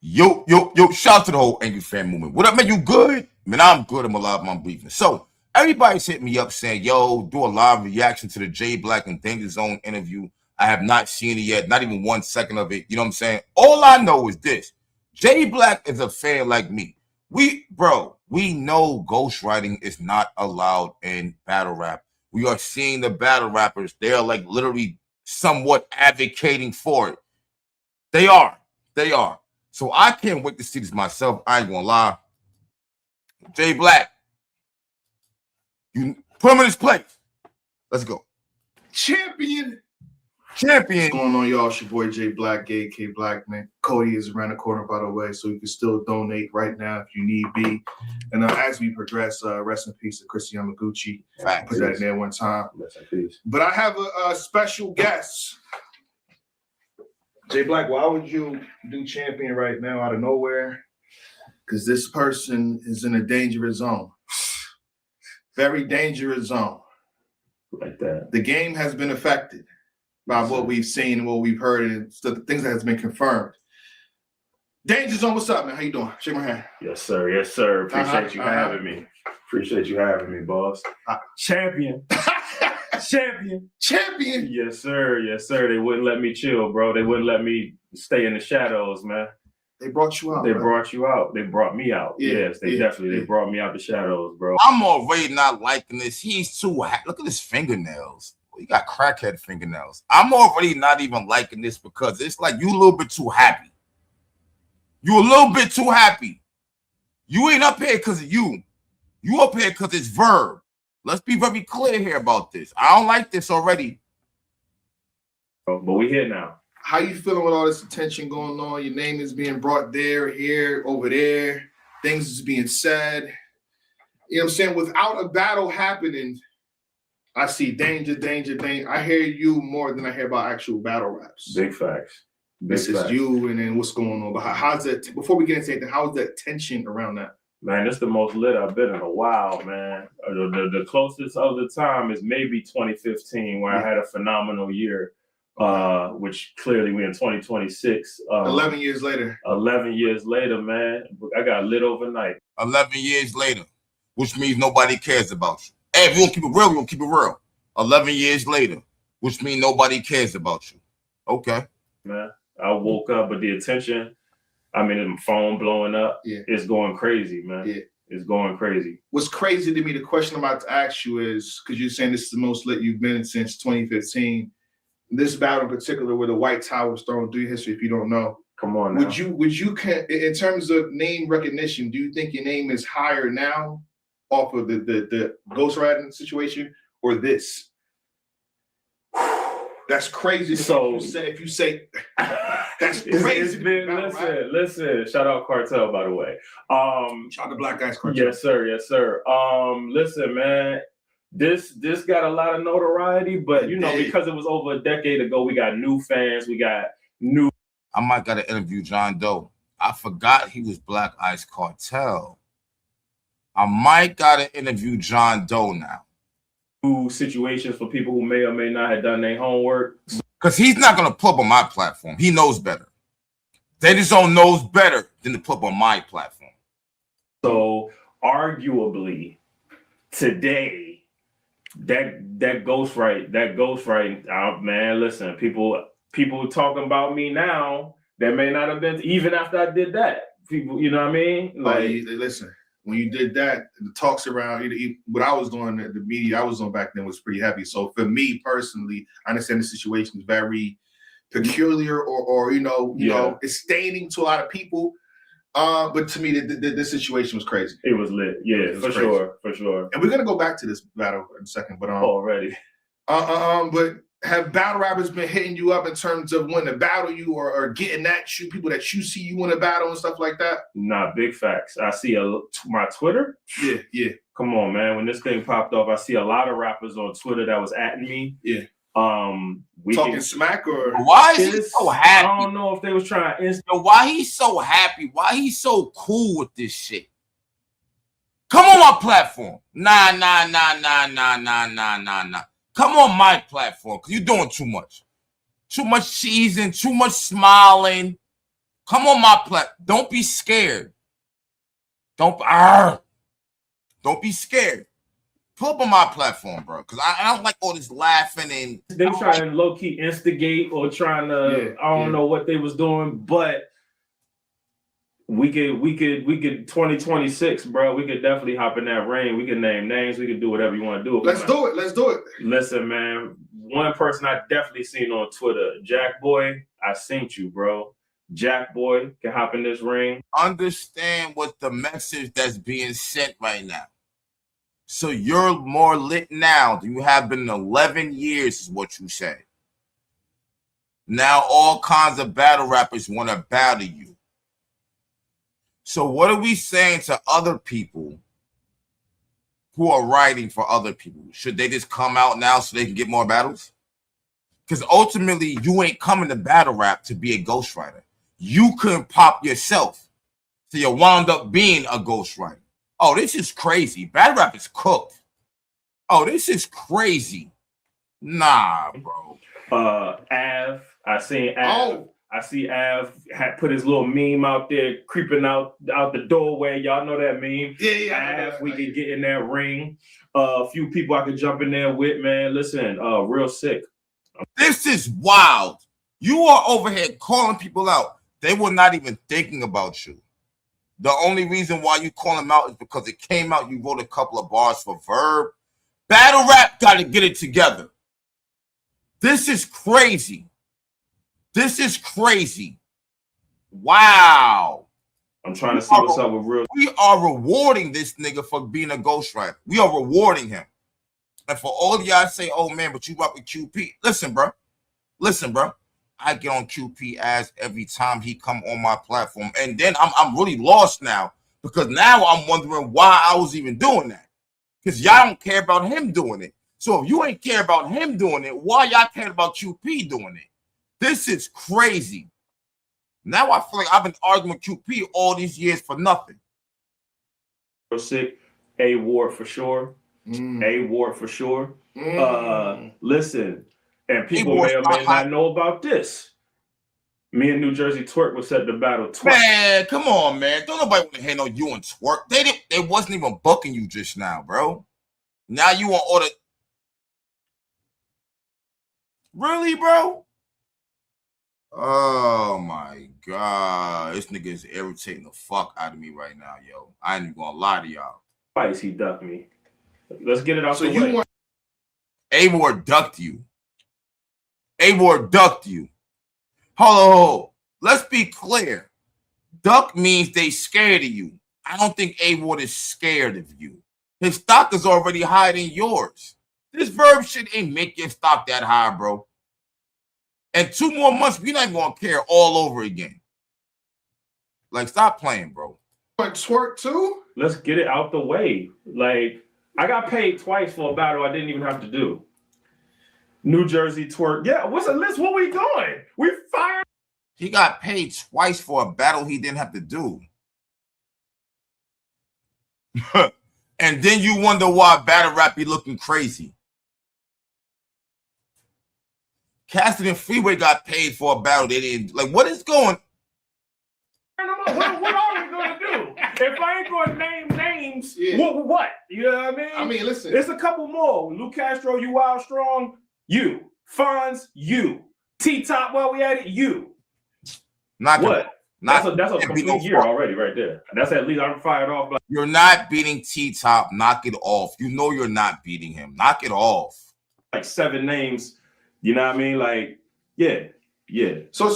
Yo, shout out to the whole Angry Fan movement. What up, man? You good? Man, I'm good. I'm alive. I'm breathing. So, everybody's hitting me up saying, yo, do a live reaction to the Jayblac and Danja Zone interview. I have not seen it yet, not even 1 second of it. You know what I'm saying? All I know is this. Jayblac is a fan like me. We know ghostwriting is not allowed in battle rap. We are seeing the battle rappers. They are like literally somewhat advocating for it. They are. So I can't wait to see this myself. I ain't gonna lie. Jayblac, you put him in his place. Let's go. Champion. What's going on, y'all? It's your boy Jayblac, AK Black, man. Cody is around the corner, by the way, so you can still donate right now if you need be. And as we progress, rest in peace to Chris Yamaguchi. Put that in there one time. Rest in peace. But I have a special guest. Jayblac, why would you do champion right now out of nowhere? Because this person is in a dangerous zone. Very dangerous zone. Like that. The game has been affected by what we've seen and what we've heard and the things that has been confirmed. Danja Zone, what's up, man? How you doing? Shake my hand. Yes, sir. Yes, sir. Appreciate you having me. Appreciate you having me, boss. Champion. Champion. Yes, sir. Yes, sir. They wouldn't let me chill, bro. They wouldn't let me stay in the shadows, man. They brought you out. They brought you out. They brought me out. Yeah, yes, they definitely. They brought me out the shadows, bro. I'm already not liking this. He's too look at his fingernails. You got crackhead fingernails. I'm already not even liking this because it's like you a little bit too happy. You a little bit too happy. You ain't up here because of you. You up here because it's Verb. Let's be very clear here about this. I don't like this already. But we here now. How you feeling with all this attention going on? Your name is being brought there, here, over there. Things is being said. You know what I'm saying? Without a battle happening, I see danger. I hear you more than I hear about actual battle raps. Big facts. This is you, and then what's going on? But how's that? Before we get into anything, how's that tension around that? Man, it's the most lit I've been in a while, man. The closest other time is maybe 2015, where I had a phenomenal year, which clearly we're in 2026. 11 years later. 11 years later, man, I got lit overnight. 11 years later, which means nobody cares about you. Hey, if you want to keep it real, we gonna keep it real. 11 years later, which means nobody cares about you. Okay. Man, I woke up, but the attention, I mean, the phone blowing up, it's going crazy, man. Yeah. It's going crazy. What's crazy to me, the question I'm about to ask you is, because you're saying this is the most lit you've been since 2015, this battle in particular where the white towel was thrown through history, if you don't know. Come on now. Would you, in terms of name recognition, do you think your name is higher now off of the ghostwriting situation or this? That's crazy. So if you say that's crazy. Listen. Shout out Cartel, by the way. Shout out to Black Guys Cartel. Yes, sir. Listen, man. This got a lot of notoriety, but you know, because it was over a decade ago, we got new fans. We got new. I might gotta interview John Doe. I forgot he was Black Ice Cartel. I might gotta interview John Doe now. Situations for people who may or may not have done their homework. Because he's not going to put up on my platform. He knows better. Danja Zone knows better than to put up on my platform. So arguably today, that ghostwriting, man, listen, people talking about me now that may not have been even after I did that. People, you know what I mean? Like, listen. When you did that, the talks around what I was doing, the media I was on back then was pretty heavy. So for me personally, I understand the situation is very peculiar, or you know, it's staining to a lot of people. But to me, the situation was crazy. It was lit, yeah, for sure. And we're gonna go back to this battle in a second, but already. But have battle rappers been hitting you up in terms of when to battle you or getting at you, people that you see you in a battle and stuff like that? Nah, big facts. I see my Twitter. Yeah. Come on, man. When this thing popped off, I see a lot of rappers on Twitter that was atting me. Yeah. Talking smack or why is he so happy? I don't know if they was trying to why he's so happy? Why he's so cool with this shit? Come on my platform. Nah. Come on my platform, because you're doing too much. Too much cheesing, too much smiling. Come on my platform. Don't be scared. Don't be scared. Pull up on my platform, bro, because I don't like all this laughing and they was trying to low key instigate or trying to I don't know what they was doing, but we could 2026, bro. We could definitely hop in that ring. We could name names. We could do whatever you want to do. Let's do it. Listen, man. One person I definitely seen on Twitter, Jack Boy. I seen you, bro. Jack Boy can hop in this ring. Understand what the message that's being sent right now. So you're more lit now than you have been in 11 years, is what you say. Now all kinds of battle rappers want to battle you. So what are we saying to other people who are writing for other people? Should they just come out now so they can get more battles? Because ultimately, you ain't coming to battle rap to be a ghostwriter. You couldn't pop yourself. So you wound up being a ghostwriter. Oh, this is crazy. Battle rap is cooked. Oh, this is crazy. Nah, bro. Av, I seen Av. I see Av had put his little meme out there, creeping out the doorway. Y'all know that meme. Yeah. Av, we can get in that ring. A few people I could jump in there with, man. Listen, real sick. This is wild. You are over here calling people out. They were not even thinking about you. The only reason why you call them out is because it came out. You wrote a couple of bars for Verb. Battle rap got to get it together. This is crazy. This is crazy. Wow. I'm trying to see what's up with real. We are rewarding this nigga for being a ghostwriter. We are rewarding him. And for all of y'all say, oh man, but you rock with QP. Listen, bro. I get on QP ass every time he come on my platform. And then I'm really lost now because now I'm wondering why I was even doing that. Because y'all don't care about him doing it. So if you ain't care about him doing it, why y'all care about QP doing it? This is crazy. Now I feel like I've been arguing with QP all these years for nothing. Sick. A Ward for sure. A Ward for sure. Listen. And people may or may not know about this. Me and New Jersey Twerk was set to battle twice. Man, come on, man. Don't nobody want to hate on you and Twerk. They wasn't even booking you just now, bro. Now you want order. Really, bro? Oh my God. This nigga is irritating the fuck out of me right now, yo. I ain't even gonna lie to y'all. Twice he ducked me. Let's get it out the way. A-War ducked you. A-War ducked you. Hold on. Let's be clear. Duck means they scared of you. I don't think A-War is scared of you. His stock is already higher than yours. This Verb shit ain't make your stock that high, bro. And 2 more months, we're not even gonna care all over again. Like, stop playing, bro. But Twerk too? Let's get it out the way. Like, I got paid twice for a battle I didn't even have to do. New Jersey Twerk. Yeah, what's the list? What we doing? We fired. He got paid twice for a battle he didn't have to do. And then you wonder why battle rap be looking crazy. Cassidy and Freeway got paid for a battle they didn't. Like, what is going? What are we gonna do? If I ain't gonna name names, what? You know what I mean? I mean, listen. There's a couple more. Lou Castro, you Wild Strong, you. Fonz, you. T-Top, while we at it, you. Not what? That's a complete year already right there. That's at least I'm fired off. You're not beating T-Top. Knock it off. You know you're not beating him. Knock it off. Like 7 names. You know what I mean? Like, yeah. So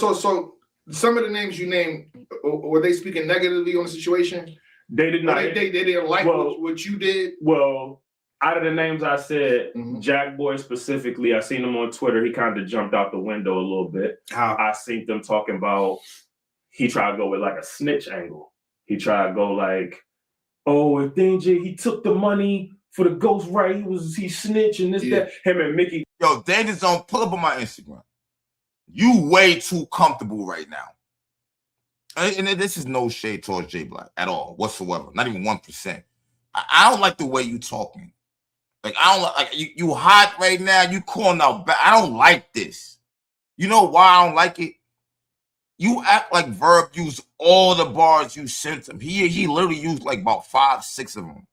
some of the names you named, were they speaking negatively on the situation? They did not. They didn't like what you did? Well, out of the names I said, Jack Boy specifically, I seen him on Twitter. He kind of jumped out the window a little bit. How? I seen them talking about he tried to go with like a snitch angle. He tried to go like, oh, if Danger, he took the money for the ghostwriter, he snitched and this, that. Him and Mickey. Yo, Danja Zone, pull up on my Instagram. You way too comfortable right now. And this is no shade towards Jayblac at all, whatsoever. Not even 1%. I don't like the way you talking. Like, I don't like you hot right now. You calling out back. I don't like this. You know why I don't like it? You act like Verb used all the bars you sent him. He literally used like about 5, 6 of them.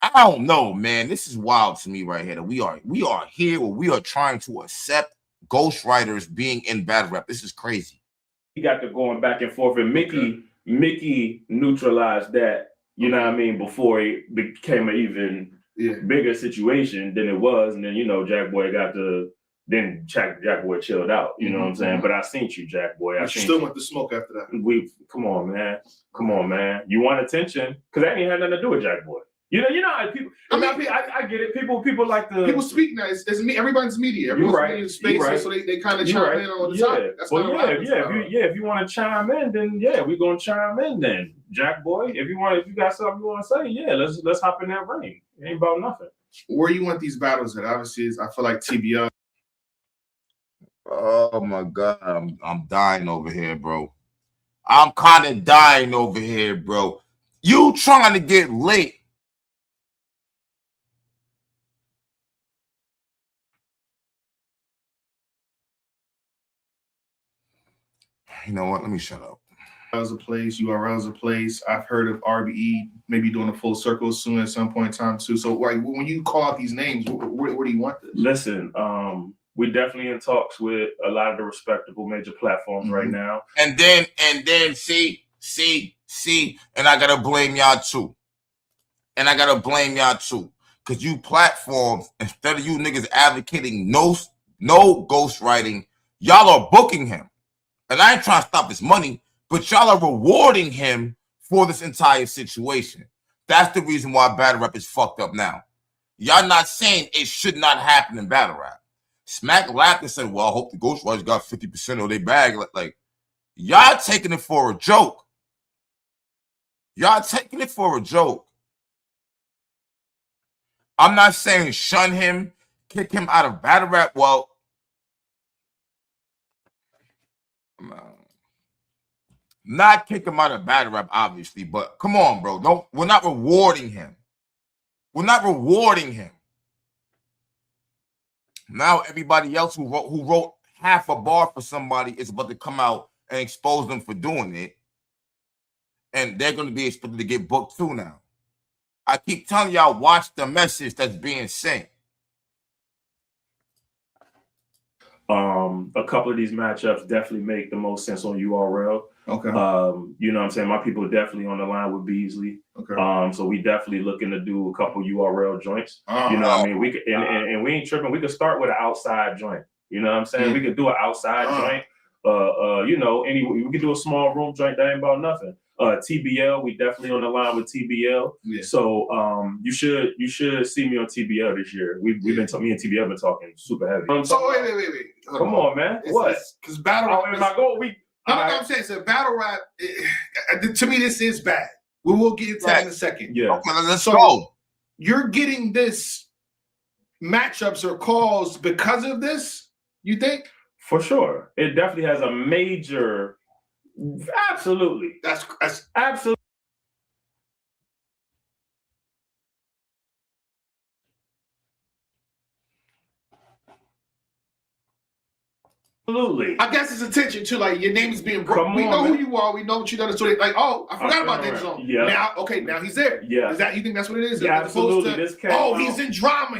I don't know, man. This is wild to me right here. That we are here where we are trying to accept ghostwriters being in battle rap. This is crazy. He got to going back and forth, and Mickey neutralized that. You know what I mean? Before it became an even bigger situation than it was, and then Jack Boy got to. Then Jack Boy chilled out, you know what I'm saying? But I seen you, Jack Boy. I still went to smoke after that. Come on, man. You want attention? Because that ain't had nothing to do with Jack Boy. You know how people. I get it. People like to. People speak now. It's me. Everybody's media. Everyone's media space, right. So they kind of chime in on the topic. That's if you want to chime in, then we're gonna chime in. Then Jack Boy, if you got something you want to say, let's hop in that ring. It ain't about nothing. Where you want these battles at? Obviously, I feel like TBL. Oh my God, I'm dying over here, bro. I'm kind of dying over here, bro. You trying to get lit. You know what? Let me shut up. URL's a place, URL's a place. I've heard of RBE maybe doing a full circle soon at some point in time too. So like when you call out these names, where do you want this? Listen, we're definitely in talks with a lot of the respectable major platforms right now. And then see, and I gotta blame y'all too. Cause you platforms, instead of you niggas advocating no ghostwriting, y'all are booking him. And I ain't trying to stop his money, but y'all are rewarding him for this entire situation. That's the reason why battle rap is fucked up now. Y'all not saying it should not happen in battle rap. Smack laughed and said, well, I hope the ghostwriters got 50% of their bag. Like, y'all taking it for a joke. I'm not saying shun him, kick him out of battle rap. Well, not kick him out of battle rap, obviously, but come on, bro. No, we're not rewarding him. Now everybody else who wrote half a bar for somebody is about to come out and expose them for doing it. And they're going to be expected to get booked too now. I keep telling y'all, watch the message that's being sent. A couple of these matchups definitely make the most sense on URL. Okay. You know what I'm saying? My people are definitely on the line with Beasley. Okay. So we definitely looking to do a couple URL joints. You know what I mean? We could, and we ain't tripping. We could start with an outside joint. You know what I'm saying? We could do an outside joint. We could do a small room joint. That ain't about nothing. TBL, we definitely on the line with TBL. Yeah. So you should see me on TBL this year. Me and TBL been talking super heavy. So wait. Come on, man. What? Because battle rap. I'm saying so battle rap. To me, this is bad. We will get into that in a second. Yeah. Okay, let's go. You're getting this matchups or calls because of this. You think? For sure, it definitely has a major. Absolutely. That's absolutely. Absolutely. I guess it's attention to like your name is being brought. We know who you are. We know what you done. So they like, oh, I forgot about Danja Zone. Yeah. Now he's there. Yeah. You think that's what it is? Yeah, absolutely. He's in drama.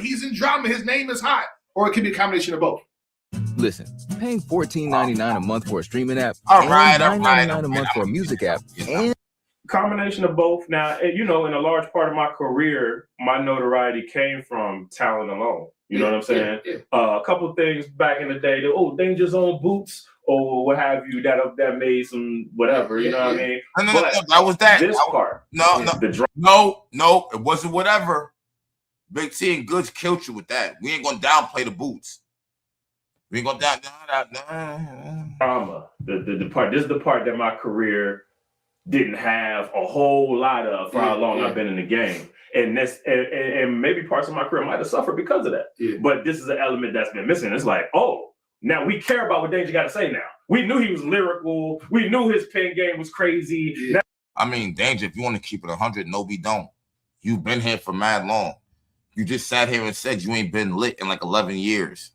His name is hot. Or it could be a combination of both. Listen, paying $14.99 a month for a streaming app, $9.99 a month for a music app, and combination of both. Now, in a large part of my career, my notoriety came from talent alone. You know what I'm saying? Yeah. A couple of things back in the day, Danja Zone boots or what have you, that made some whatever. You know what I mean? No, that was that. This part. No, it wasn't whatever. Big T and Goods killed you with that. We ain't gonna downplay the boots. We ain't gonna drama. The part. This is the part that my career didn't have a whole lot of for how long I've been in the game. And and maybe parts of my career might have suffered because of that. Yeah. But this is an element that's been missing. It's like, now we care about what Danja got to say now. We knew he was lyrical. We knew his pen game was crazy. Yeah. Danja, if you want to keep it 100, no, we don't. You've been here for mad long. You just sat here and said you ain't been lit in like 11 years.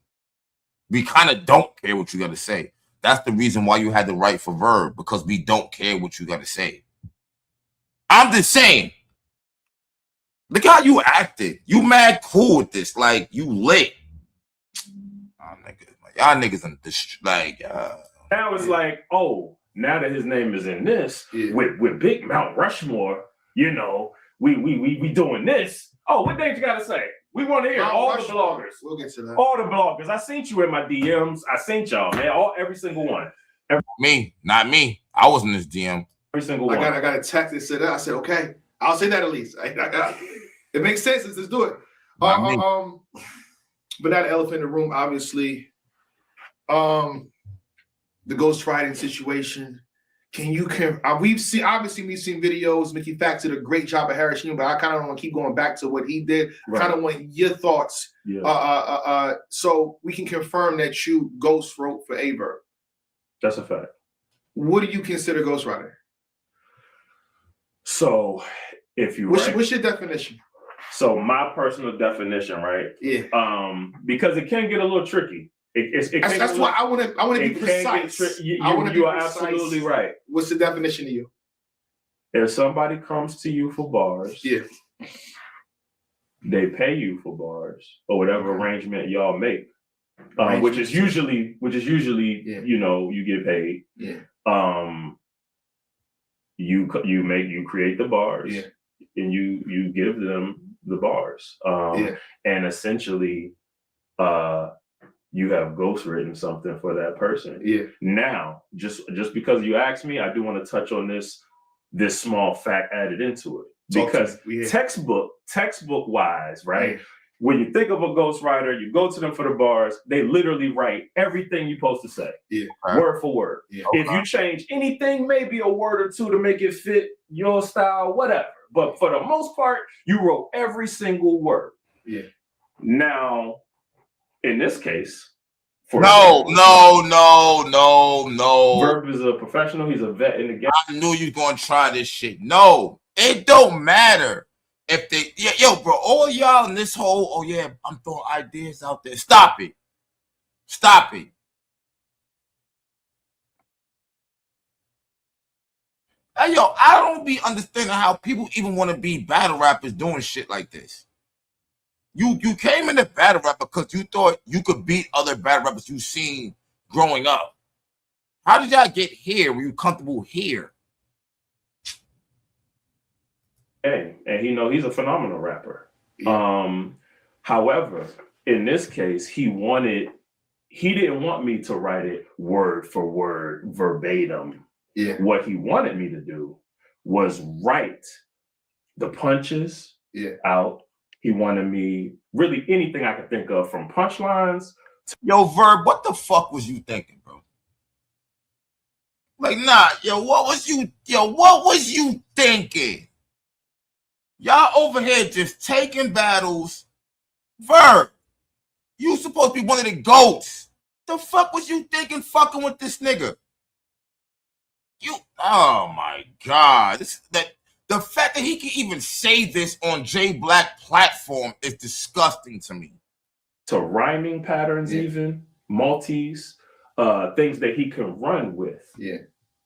We kind of don't care what you got to say. That's the reason why you had to write for Verb, because we don't care what you got to say. I'm just saying. Look how you acted. You mad cool with this. Like, you lit. Y'all niggas like now it's like, oh, now that his name is in this with Big Mount Rushmore, you know, we doing this. Oh, what things you gotta say? We want to hear all the bloggers. We'll get to that. All the bloggers. I seen you in my DMs. I seen y'all, man. Every single one. Me, not me. I was in this DM. Every single one. I got a text that said that. I said, okay, I'll say that at least. It makes sense. Let's do it. But that elephant in the room, obviously. The ghostwriting situation. We've seen videos. Mickey Fax did a great job at Harris Union, but I kind of want to keep going back to what he did. Right. Kind of want your thoughts. Yeah. So we can confirm that you ghost wrote for Verb. That's a fact. What do you consider ghostwriting? So, if you what's your definition? So my personal definition, right? Yeah. Because it can get a little tricky. That's why I want to be precise. You are absolutely right. What's the definition to you? If somebody comes to you for bars, they pay you for bars or whatever arrangement y'all make, which is usually you know, you get paid. Yeah. You create the bars, and you give them the bars, and essentially, you have ghostwritten something for that person. Yeah. Now, just because you asked me, I do want to touch on this small fact added into it, because textbook wise, right? Yeah. When you think of a ghostwriter, you go to them for the bars, they literally write everything you're supposed to say, word for word. Yeah. If you change anything, maybe a word or two to make it fit your style, whatever. But for the most part, you wrote every single word. Yeah. Now, in this case, no. Verb is a professional. He's a vet in the game. I knew you was gonna try this shit. No, it don't matter if they. Yo, bro, all y'all in this whole. Oh yeah, I'm throwing ideas out there. Stop it. Hey, yo, I don't be understanding how people even want to be battle rappers doing shit like this. You came into battle rap because you thought you could beat other battle rappers you've seen growing up. How did y'all get here? Were you comfortable here? Hey, and he's a phenomenal rapper. Yeah. However, in this case, he didn't want me to write it word for word, verbatim. Yeah. What he wanted me to do was write the punches out. He wanted me, really anything I could think of, from punchlines. Yo, Verb, what the fuck was you thinking, bro? Like, nah, what was you thinking? Y'all over here just taking battles. Verb, you supposed to be one of the GOATs. The fuck was you thinking fucking with this nigga? Oh my God. The fact that he can even say this on Jayblac platform is disgusting to me. To rhyming patterns, even multis, things that he can run with. Yeah.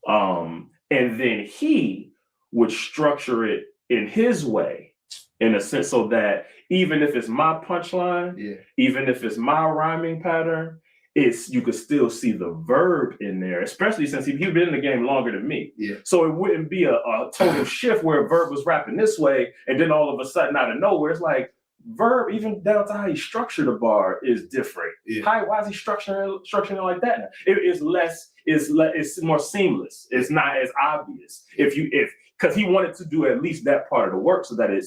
And then he would structure it in his way, in a sense, so that even if it's my punchline, even if it's my rhyming pattern, you could still see the verb in there, especially since he's been in the game longer than me. Yeah. So it wouldn't be a total shift where Verb was rapping this way, and then all of a sudden out of nowhere, it's like Verb, even down to how he structured the bar, is different. Yeah. Why is he structuring it like that? It's more seamless. It's not as obvious. Because he wanted to do at least that part of the work so that it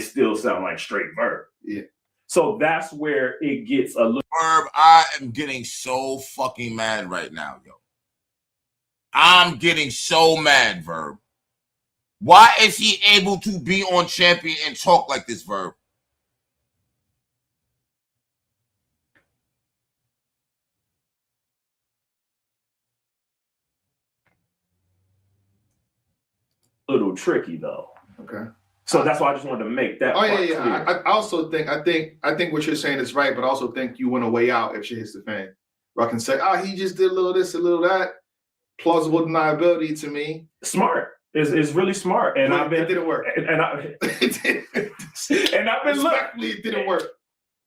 still sound like straight Verb. Yeah. So that's where it gets a little. Verb, I am getting so fucking mad right now, yo. I'm getting so mad, Verb. Why is he able to be on Champion and talk like this, Verb? A little tricky though. Okay. So that's why I just wanted to make that. I also think what you're saying is right, but I also think you want a way out if shit hits the fan. where I can say, he just did a little this, a little that. Plausible deniability to me. Smart. It's really smart. And it didn't work. And I've been respectfully, it didn't work.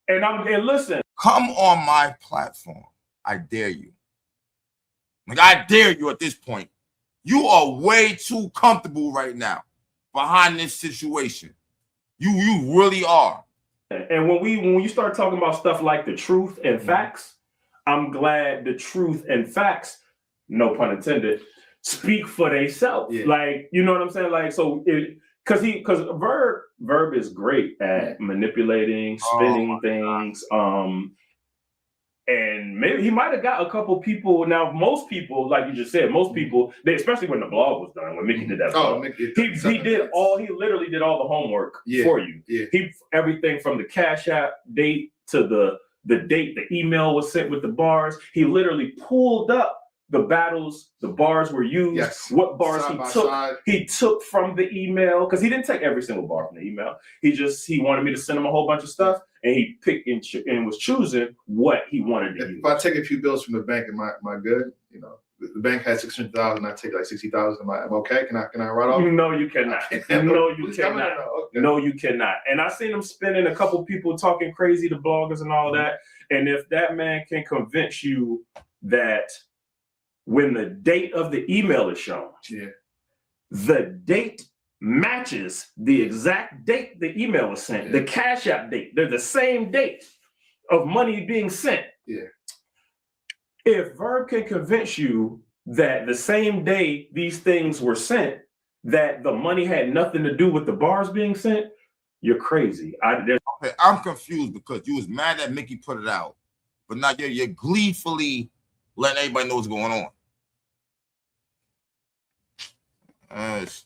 And listen. Come on my platform. I dare you. Like, I dare you at this point. You are way too comfortable right now behind this situation. You really are. And when you start talking about stuff like the truth and facts, I'm glad the truth and facts, no pun intended, speak for themselves. Yeah. Like, you know what I'm saying? Like, so because Verb is great at manipulating, spinning things. And maybe he might have got a couple people. Now, most people, like you just said, most people, especially when the blog was done, when Mickey did that blog, he literally did all the homework for you. Yeah. Everything from the Cash App date to the date the email was sent with the bars. He literally pulled up the battles, the bars were used, what bars he took from the email, because he didn't take every single bar from the email. He wanted me to send him a whole bunch of stuff, and he picked and was choosing what he wanted to use. If I take a few bills from the bank, am I good? You know, the bank has 600,000, I take like 60,000. Am I okay? Can I write off? No, you cannot. No, you cannot. Okay. No, you cannot. And I seen him spinning a couple people talking crazy to bloggers and all that. And if that man can convince you that when the date of the email is shown, the date matches the exact date the email was sent, the Cash App date, they're the same date of money being sent. If Verb can convince you that the same day these things were sent, that the money had nothing to do with the bars being sent, you're crazy. I'm confused because you was mad that Mickey put it out, but now you're gleefully letting everybody know what's going on. It's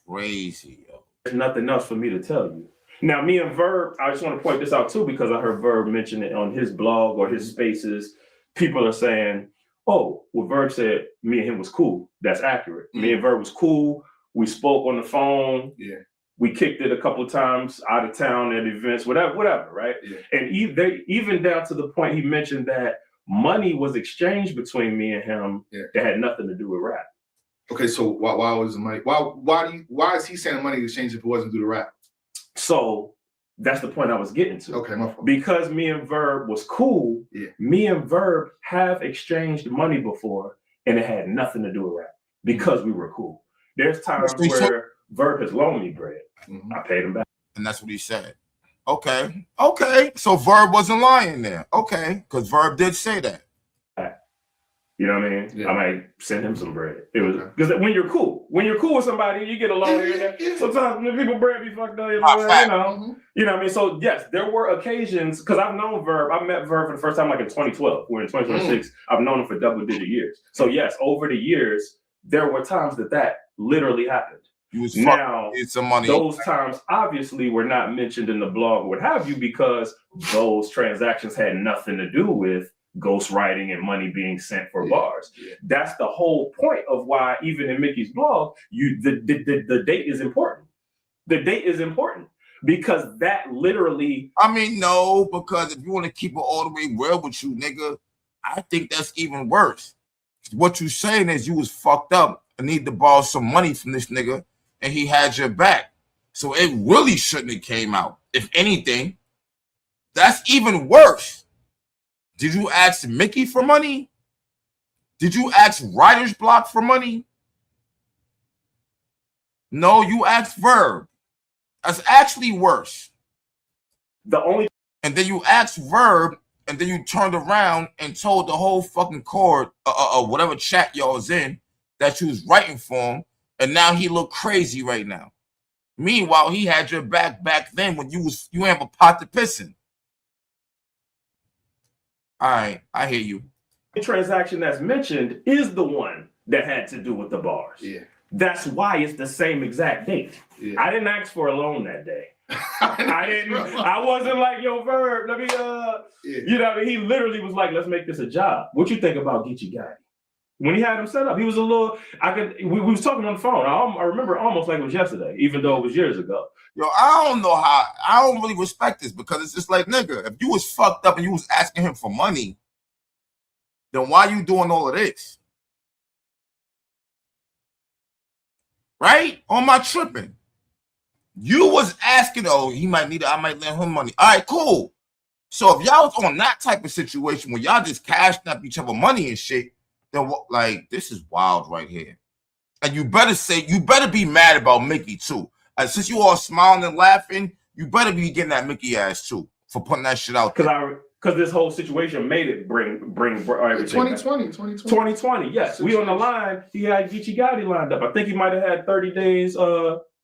crazy, yo. There's nothing else for me to tell you. Now, me and Verb, I just want to point this out too, because I heard Verb mention it on his blog or his spaces. People are saying, oh, well, Verb said me and him was cool. That's accurate. Me and Verb was cool. We spoke on the phone. We kicked it a couple of times out of town at events, whatever, right? And even down to the point he mentioned that money was exchanged between me and him that had nothing to do with rap. Okay, so why was the money? Why is he saying money exchange if it wasn't due to rap? So that's the point I was getting to. Okay, my fault. Because me and Verb was cool, me and Verb have exchanged money before, and it had nothing to do with rap because we were cool. There's times where Verb has loaned me bread. I paid him back. And that's what he said. Okay. So Verb wasn't lying there. Okay, because Verb did say that. You know what I mean? I might send him some bread. It was because when you're cool with somebody, you get a loan here and there. Sometimes when people bread be fucked up, you know what I mean? So yes, there were occasions because I've known Verb. I met Verb for the first time like in 2012. We're in 2026. I've known him for double-digit years. So yes, over the years, there were times that literally happened. Now, those times obviously were not mentioned in the blog or what have you because those transactions had nothing to do with ghostwriting and money being sent for bars. That's the whole point of why even in Mickey's blog, the date is important. The date is important because that literally. I mean, no, because if you want to keep it all the way real with you, nigga, I think that's even worse. What you saying is you was fucked up and need to borrow some money from this nigga and he had your back. So it really shouldn't have came out. If anything, that's even worse. Did you ask Mickey for money? Did you ask Writer's Block for money? No, you asked Verb. That's actually worse. And then you asked Verb, and then you turned around and told the whole fucking court, whatever chat y'all was in, that you was writing for him, and now he look crazy right now. Meanwhile, he had your back then when you have a pot to piss in. All right, I hear you. The transaction that's mentioned is the one that had to do with the bars. That's why it's the same exact date. I didn't ask for a loan that day. I wasn't like, yo, Verb, let me, you know what I mean? He literally was like, let's make this a job. What you think about Geechee Gotti? When he had him set up, he was a little, we was talking on the phone. I remember almost like it was yesterday, even though it was years ago. Yo, I don't really respect this because it's just like, nigga, if you was fucked up and you was asking him for money, then why you doing all of this? Right? Or am I tripping? You was asking, oh, he might need it, I might lend him money. All right, cool. So if y'all was on that type of situation where y'all just cashed up each other money and shit, then what? Like, this is wild right here. And you better be mad about Mickey too. Since you all smiling and laughing, you better be getting that Mickey ass too for putting that shit out there. Because this whole situation made it bring everything 2020, yes. We on the line. He had Geechee Gotti lined up. I think he might have had 30 days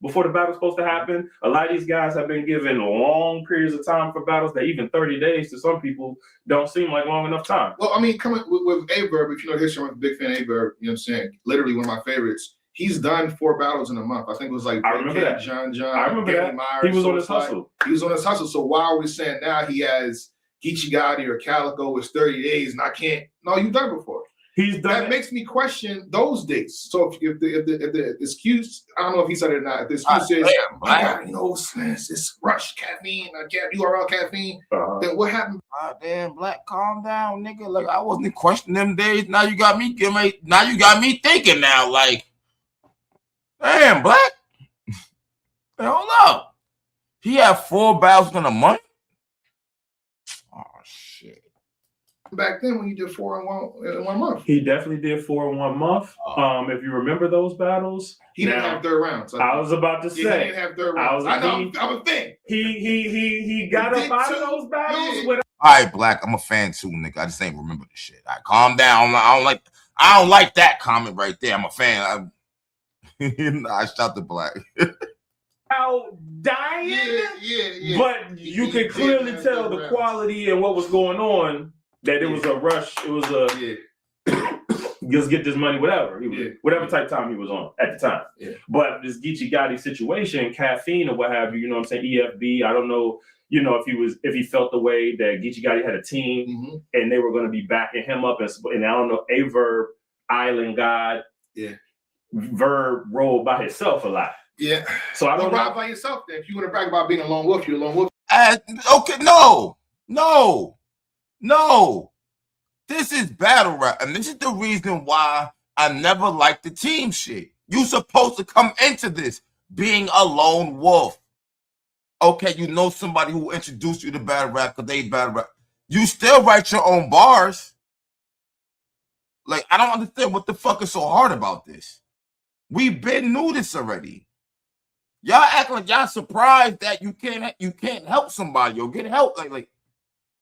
before the battle's supposed to happen. A lot of these guys have been given long periods of time for battles that even 30 days to some people don't seem like long enough time. Well, I mean, coming with Verb, if you know the history, I'm a big fan of Verb, you know what I'm saying? Literally one of my favorites. He's done 4 battles in a month. I think it was like I remember that. John. I remember that. Myers, he was on his hustle. He was on his hustle. So why are we saying now he has Geechee Gotti or Calico is 30 days and I can't? No, you've done it before. He's done that it. Makes me question those dates. So if the excuse, I don't know if he said it or not. If the excuse is, it's rush caffeine, URL caffeine, then what happened? Damn, Black, calm down, nigga. Like I wasn't questioning them days. Now you got me thinking now. Like, damn, Black. Hey, hold up. He had 4 battles in a month. Oh shit. Back then when you did 4 in one month. He definitely did 4 in 1 month. If you remember those battles. He didn't have third rounds. I was about to say. He didn't have third rounds. I'm a fan. He got up out of those battles with. All right, Black. I'm a fan too, nigga. I just ain't remember the shit. All right, calm down. I don't like that comment right there. I'm a fan. I shot the Black. Out dying. Yeah. But you could clearly tell the quality and what was going on. That it was a rush. It was a just get this money, whatever. Whatever type time he was on at the time. Yeah. But this Geechee Gotti situation, caffeine or what have you, you know what I'm saying? EFB. I don't know, if he felt the way that Geechee Gotti had a team and they were going to be backing him up, and I don't know, a Verb, Island God, Verb rolled by himself a lot. Yeah. So I don't ride by yourself then. If you want to brag about being a lone wolf, you're a lone wolf. Okay, no. This is battle rap, and this is the reason why I never liked the team shit. You supposed to come into this being a lone wolf. Okay, you know somebody who introduced you to battle rap because they battle rap. You still write your own bars. Like, I don't understand what the fuck is so hard about this. We've been knew this already. Y'all act like y'all surprised that you can't help somebody or get help. Like,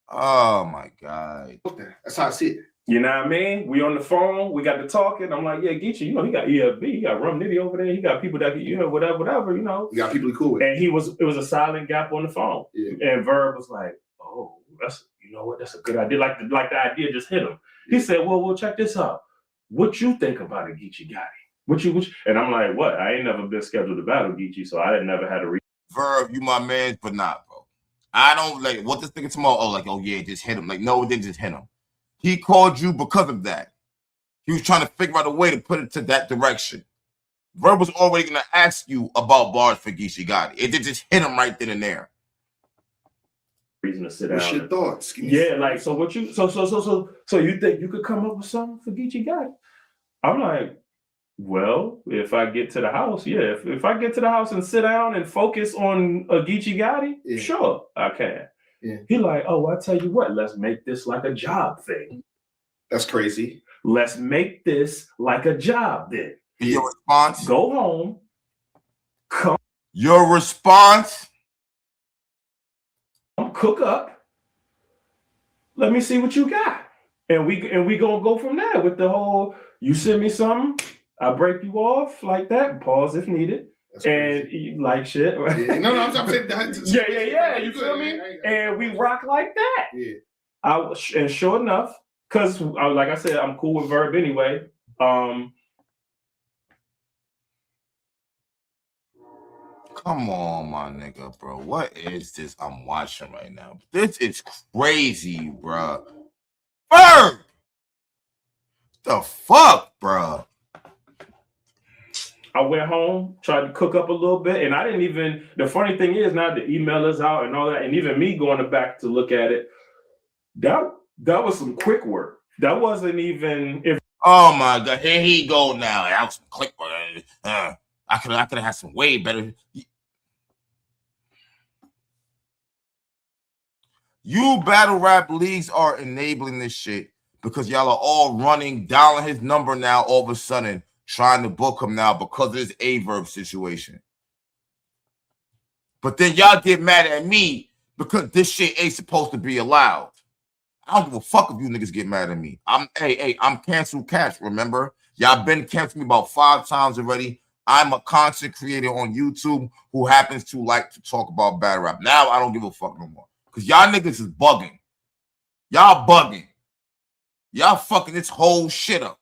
oh my God. That's how I see it. You know what I mean? We on the phone, we got to talking. I'm like, yeah, Geechee, he got EFB, he got Rum Nitty over there, he got people that whatever. You got people cool with. And it was a silent gap on the phone. Yeah. And Verb was like, oh, that's a good idea. Like the idea just hit him. Yeah. He said, well, check this out. What you think about it, Geechee Gotti? What and I'm like, what? I ain't never been scheduled to battle Geechee, so I never had a reason. Verb, you my man, but not, bro. I don't like what this nigga tomorrow. Oh yeah, just hit him. Like, no, it didn't just hit him. He called you because of that. He was trying to figure out a way to put it to that direction. Verb was already gonna ask you about bars for Geechee Gotti. It did just hit him right then and there. Reason to sit down. What's your thoughts? Yeah, like so you think you could come up with something for Geechee Gotti? I'm like, well, if I get to the house, yeah. If I get to the house and sit down and focus on a Geechee Gotti, sure, I can. Yeah. He like, oh, I tell you what, let's make this like a job thing. That's crazy. Let's make this like a job then. Your response? Go home. Come. Your response? Cook up. Let me see what you got. And we gonna go from there with the whole, you send me something, I break you off like that, pause if needed. And you like shit, right? Yeah. No, I'm saying that. Yeah. You feel me? And we rock like that. Yeah. And sure enough, because like I said, I'm cool with Verb anyway. Come on, my nigga, bro. What is this I'm watching right now? This is crazy, bro. Verb! The fuck, bro? I went home, tried to cook up a little bit, and I didn't even, the funny thing is now the email is out and all that, and even me going back to look at it, that was some quick work. That wasn't even if. Oh my God! Here he go now. I was click. I could have had some way better. You battle rap leagues are enabling this shit because y'all are all running, dialing his number now. All of a sudden, trying to book him now because of this Verb situation. But then y'all get mad at me because this shit ain't supposed to be allowed. I don't give a fuck if you niggas get mad at me. I'm canceled cash, remember? Y'all been canceled me about 5 times already. I'm a content creator on YouTube who happens to like to talk about battle rap. Now I don't give a fuck no more. Because y'all niggas is bugging. Y'all bugging. Y'all fucking this whole shit up.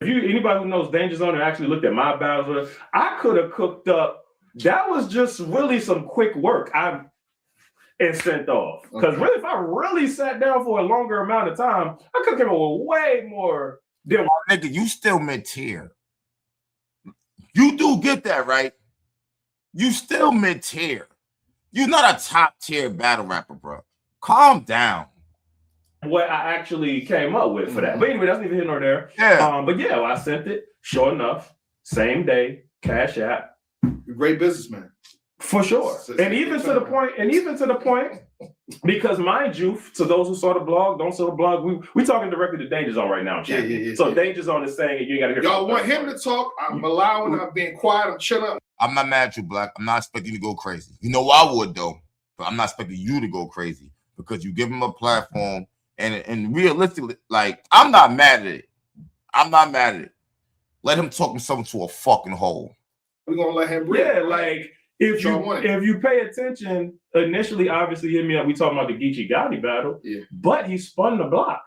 If anybody who knows Danja Zone and actually looked at my battles, I could have cooked up. That was just really some quick work. And sent off. Because really, if I really sat down for a longer amount of time, I could come up with way more. Nigga, you still mid-tier. You do get that, right? You still mid-tier. You're not a top-tier battle rapper, bro. Calm down. What I actually came up with for that. But anyway, that's neither here nor there. Yeah. But yeah, I sent it. Sure enough, same day, Cash App. Great businessman. For sure. And even to the point, because mind you, to those who saw the blog, don't saw the blog, we talking directly to Danja Zone right now. Yeah. So Danja Zone is saying you got to hear. Y'all want him to talk. I'm allowing. I'm being quiet. I'm chilling. I'm not mad at you, Black. I'm not expecting you to go crazy. You know I would though, but I'm not expecting you to go crazy because you give him a platform and realistically, like I'm not mad at it. I'm not mad at it. Let him talk himself into a fucking hole. We're gonna let him breathe. Yeah, like if you pay attention, initially, obviously, hit me up. We talking about the Geechee Gotti battle, but he spun the block.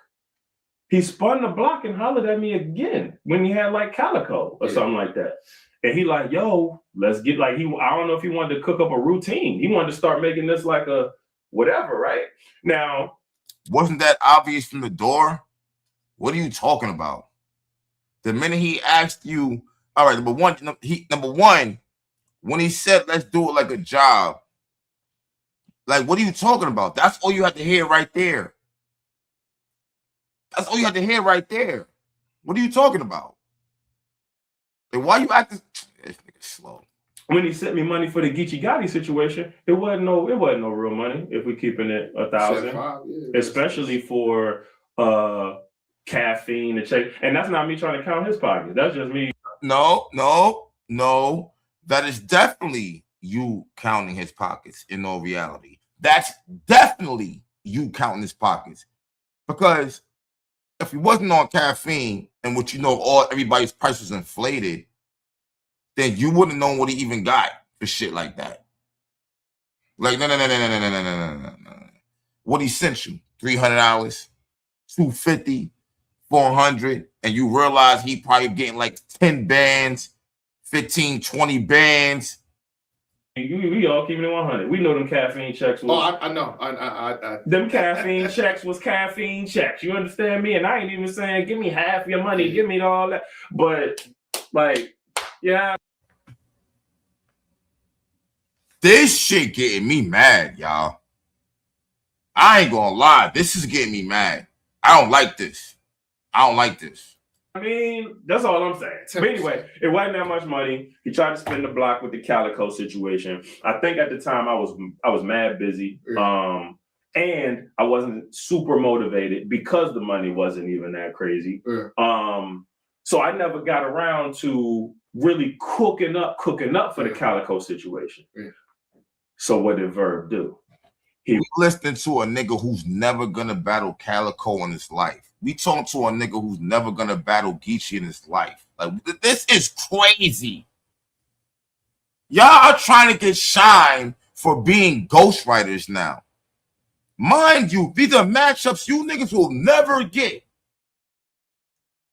He spun the block and hollered at me again when he had like Calico or something like that. And he like, yo, let's get like I don't know if he wanted to cook up a routine. He wanted to start making this like a whatever, right? Now, wasn't that obvious from the door? What are you talking about? The minute he asked you, all right, number one, when he said, let's do it like a job, like, what are you talking about? That's all you have to hear right there. That's all you have to hear right there. What are you talking about? And why you acting this nigga slow? When he sent me money for the Geechee Gotti situation, it wasn't no real money if we're keeping it 1,000, especially for caffeine and check. And that's not me trying to count his pockets. That's just me. No. That is definitely you counting his pockets in all reality. That's definitely you counting his pockets. Because if he wasn't on caffeine and what you know, everybody's price was inflated, then you wouldn't know what he even got for shit like that. Like, no. What he sent you? $300, $250, $400, and you realize he probably getting like 10 bands, 15, 20 bands. We all keeping it 100. We know them caffeine checks. I know. Them caffeine checks was caffeine checks. You understand me? And I ain't even saying, give me half your money, give me all that. But, like, yeah. This shit getting me mad, y'all. I ain't gonna lie. This is getting me mad. I don't like this. I mean, that's all I'm saying. But anyway, it wasn't that much money. He tried to spin the block with the Calico situation. I think at the time I was mad busy. And I wasn't super motivated because the money wasn't even that crazy. So I never got around to really cooking up for the Calico situation. So what did Verb do? He listening to a nigga who's never gonna battle Calico in his life. We talking to a nigga who's never gonna battle Geechee in his life. Like, this is crazy. Y'all are trying to get shine for being ghostwriters now. Mind you, these are matchups you niggas will never get.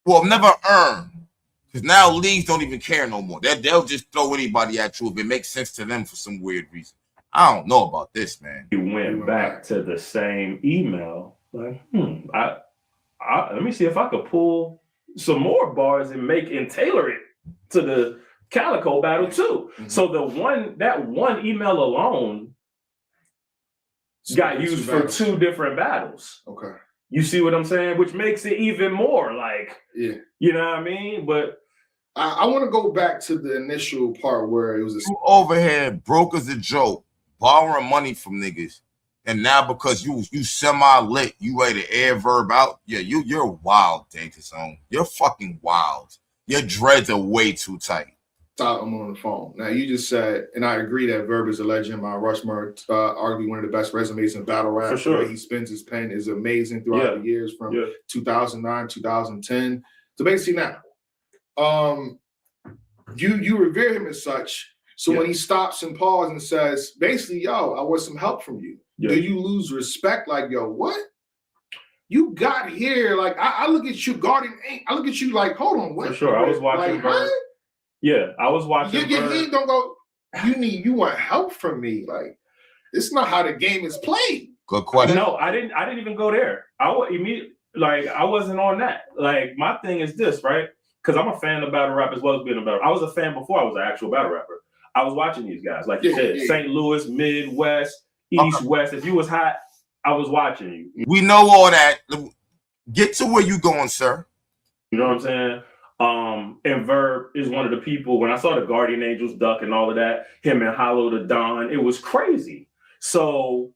Will never earn. Because now leagues don't even care no more. They'll just throw anybody at you if it makes sense to them for some weird reason. I don't know about this, man. He went back to the same email. Like, let me see if I could pull some more bars and tailor it to the Calico battle too. So that one email alone got used for 2 different battles. Okay. You see what I'm saying? Which makes it even more like, yeah. You know what I mean? But I want to go back to the initial part where it was you over here broke as a joke, borrowing money from niggas, and now because you semi-lit, you ready to air Verb out? Yeah, you're wild, Danja Zone. You're fucking wild. Your dreads are way too tight. I'm on the phone. Now, you just said, and I agree that Verb is a legend. Mount Rushmore, arguably one of the best resumes in battle rap. For sure. The way he spins his pen is amazing throughout the years from 2009, 2010 to basically now. You revere him as such. So when he stops and pauses and says, basically, yo, I want some help from you. Do you lose respect? Like, yo, what? You got here. Like, I look at you guarding. I look at you like, hold on. What? For sure. I was watching Verb. Yeah, I was watching Verb. He don't go, you want help from me. Like, this is not how the game is played. Good question. No, I didn't even go there. I wasn't on that. Like, my thing is this, right? Because I'm a fan of battle rap as well as being a battle. I was a fan before I was an actual battle rapper. I was watching these guys, like you said, St. Louis, Midwest, East, West. If you was hot, I was watching you. We know all that. Get to where you going, sir. You know what I'm saying? And Verb is one of the people, when I saw the Guardian Angels duck and all of that, him and Hollow the Don, it was crazy. So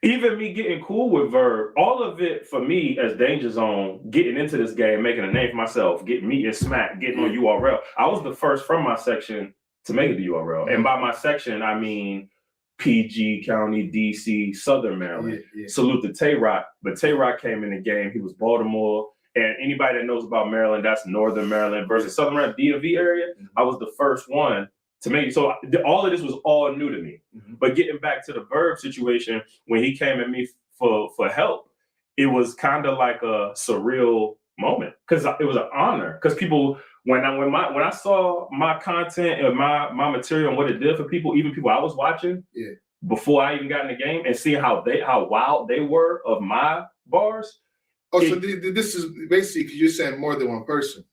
even me getting cool with Verb, all of it for me as Danja Zone, getting into this game, making a name for myself, getting me and Smack, getting on URL. I was the first from my section to make it to URL. And by my section, I mean PG County, DC, Southern Maryland. Salute to Tay-Rock. But Tay-Rock came in the game. He was Baltimore. And anybody that knows about Maryland, that's Northern Maryland versus Southern Maryland, DMV area. I was the first one to make it. So all of this was all new to me. But getting back to the Verb situation, when he came at me for help, it was kind of like a surreal moment because it was an honor. Because people, when I saw my content and my material and what it did for people, even people I was watching before I even got in the game, and seeing how wild they were of my bars. Oh, so this is basically because you're saying more than one person.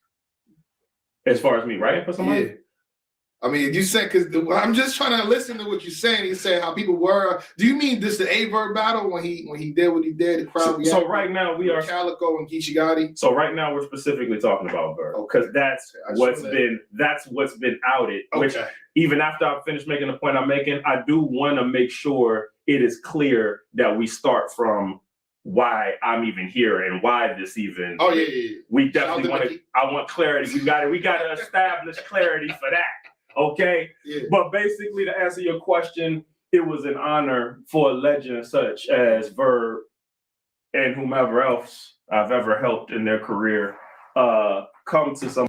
As far as me writing for somebody? Yeah. I mean, you said, because I'm just trying to listen to what you're saying. You said how people were. Do you mean this the A-Verb battle when he did what he did? The crowd. So right now we are Calico and Geechee Gotti. So right now we're specifically talking about Verb because that's what's been outed. Which even after I finish making the point I'm making, I do want to make sure it is clear that we start from why I'm even here and why this even. Oh yeah. We definitely want to. I want clarity. We got to establish clarity for that. Okay. Yeah. But basically, to answer your question, it was an honor for a legend such as Verb and whomever else I've ever helped in their career come to some.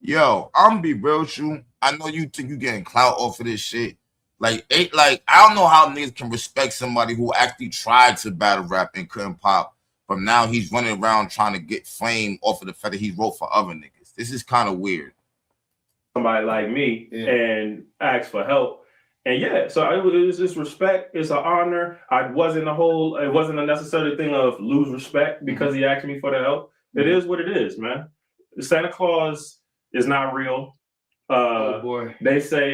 Yo, I'm gonna be real with you. I know you think you getting clout off of this shit. Like I don't know how niggas can respect somebody who actually tried to battle rap and couldn't pop. But now he's running around trying to get fame off of the fact that he wrote for other niggas. This is kind of weird. Somebody like me and ask for help. And so it was just respect. It's an honor. It wasn't a necessary thing of lose respect because he asked me for the help. It is what it is, man. Santa Claus is not real. Oh boy. They say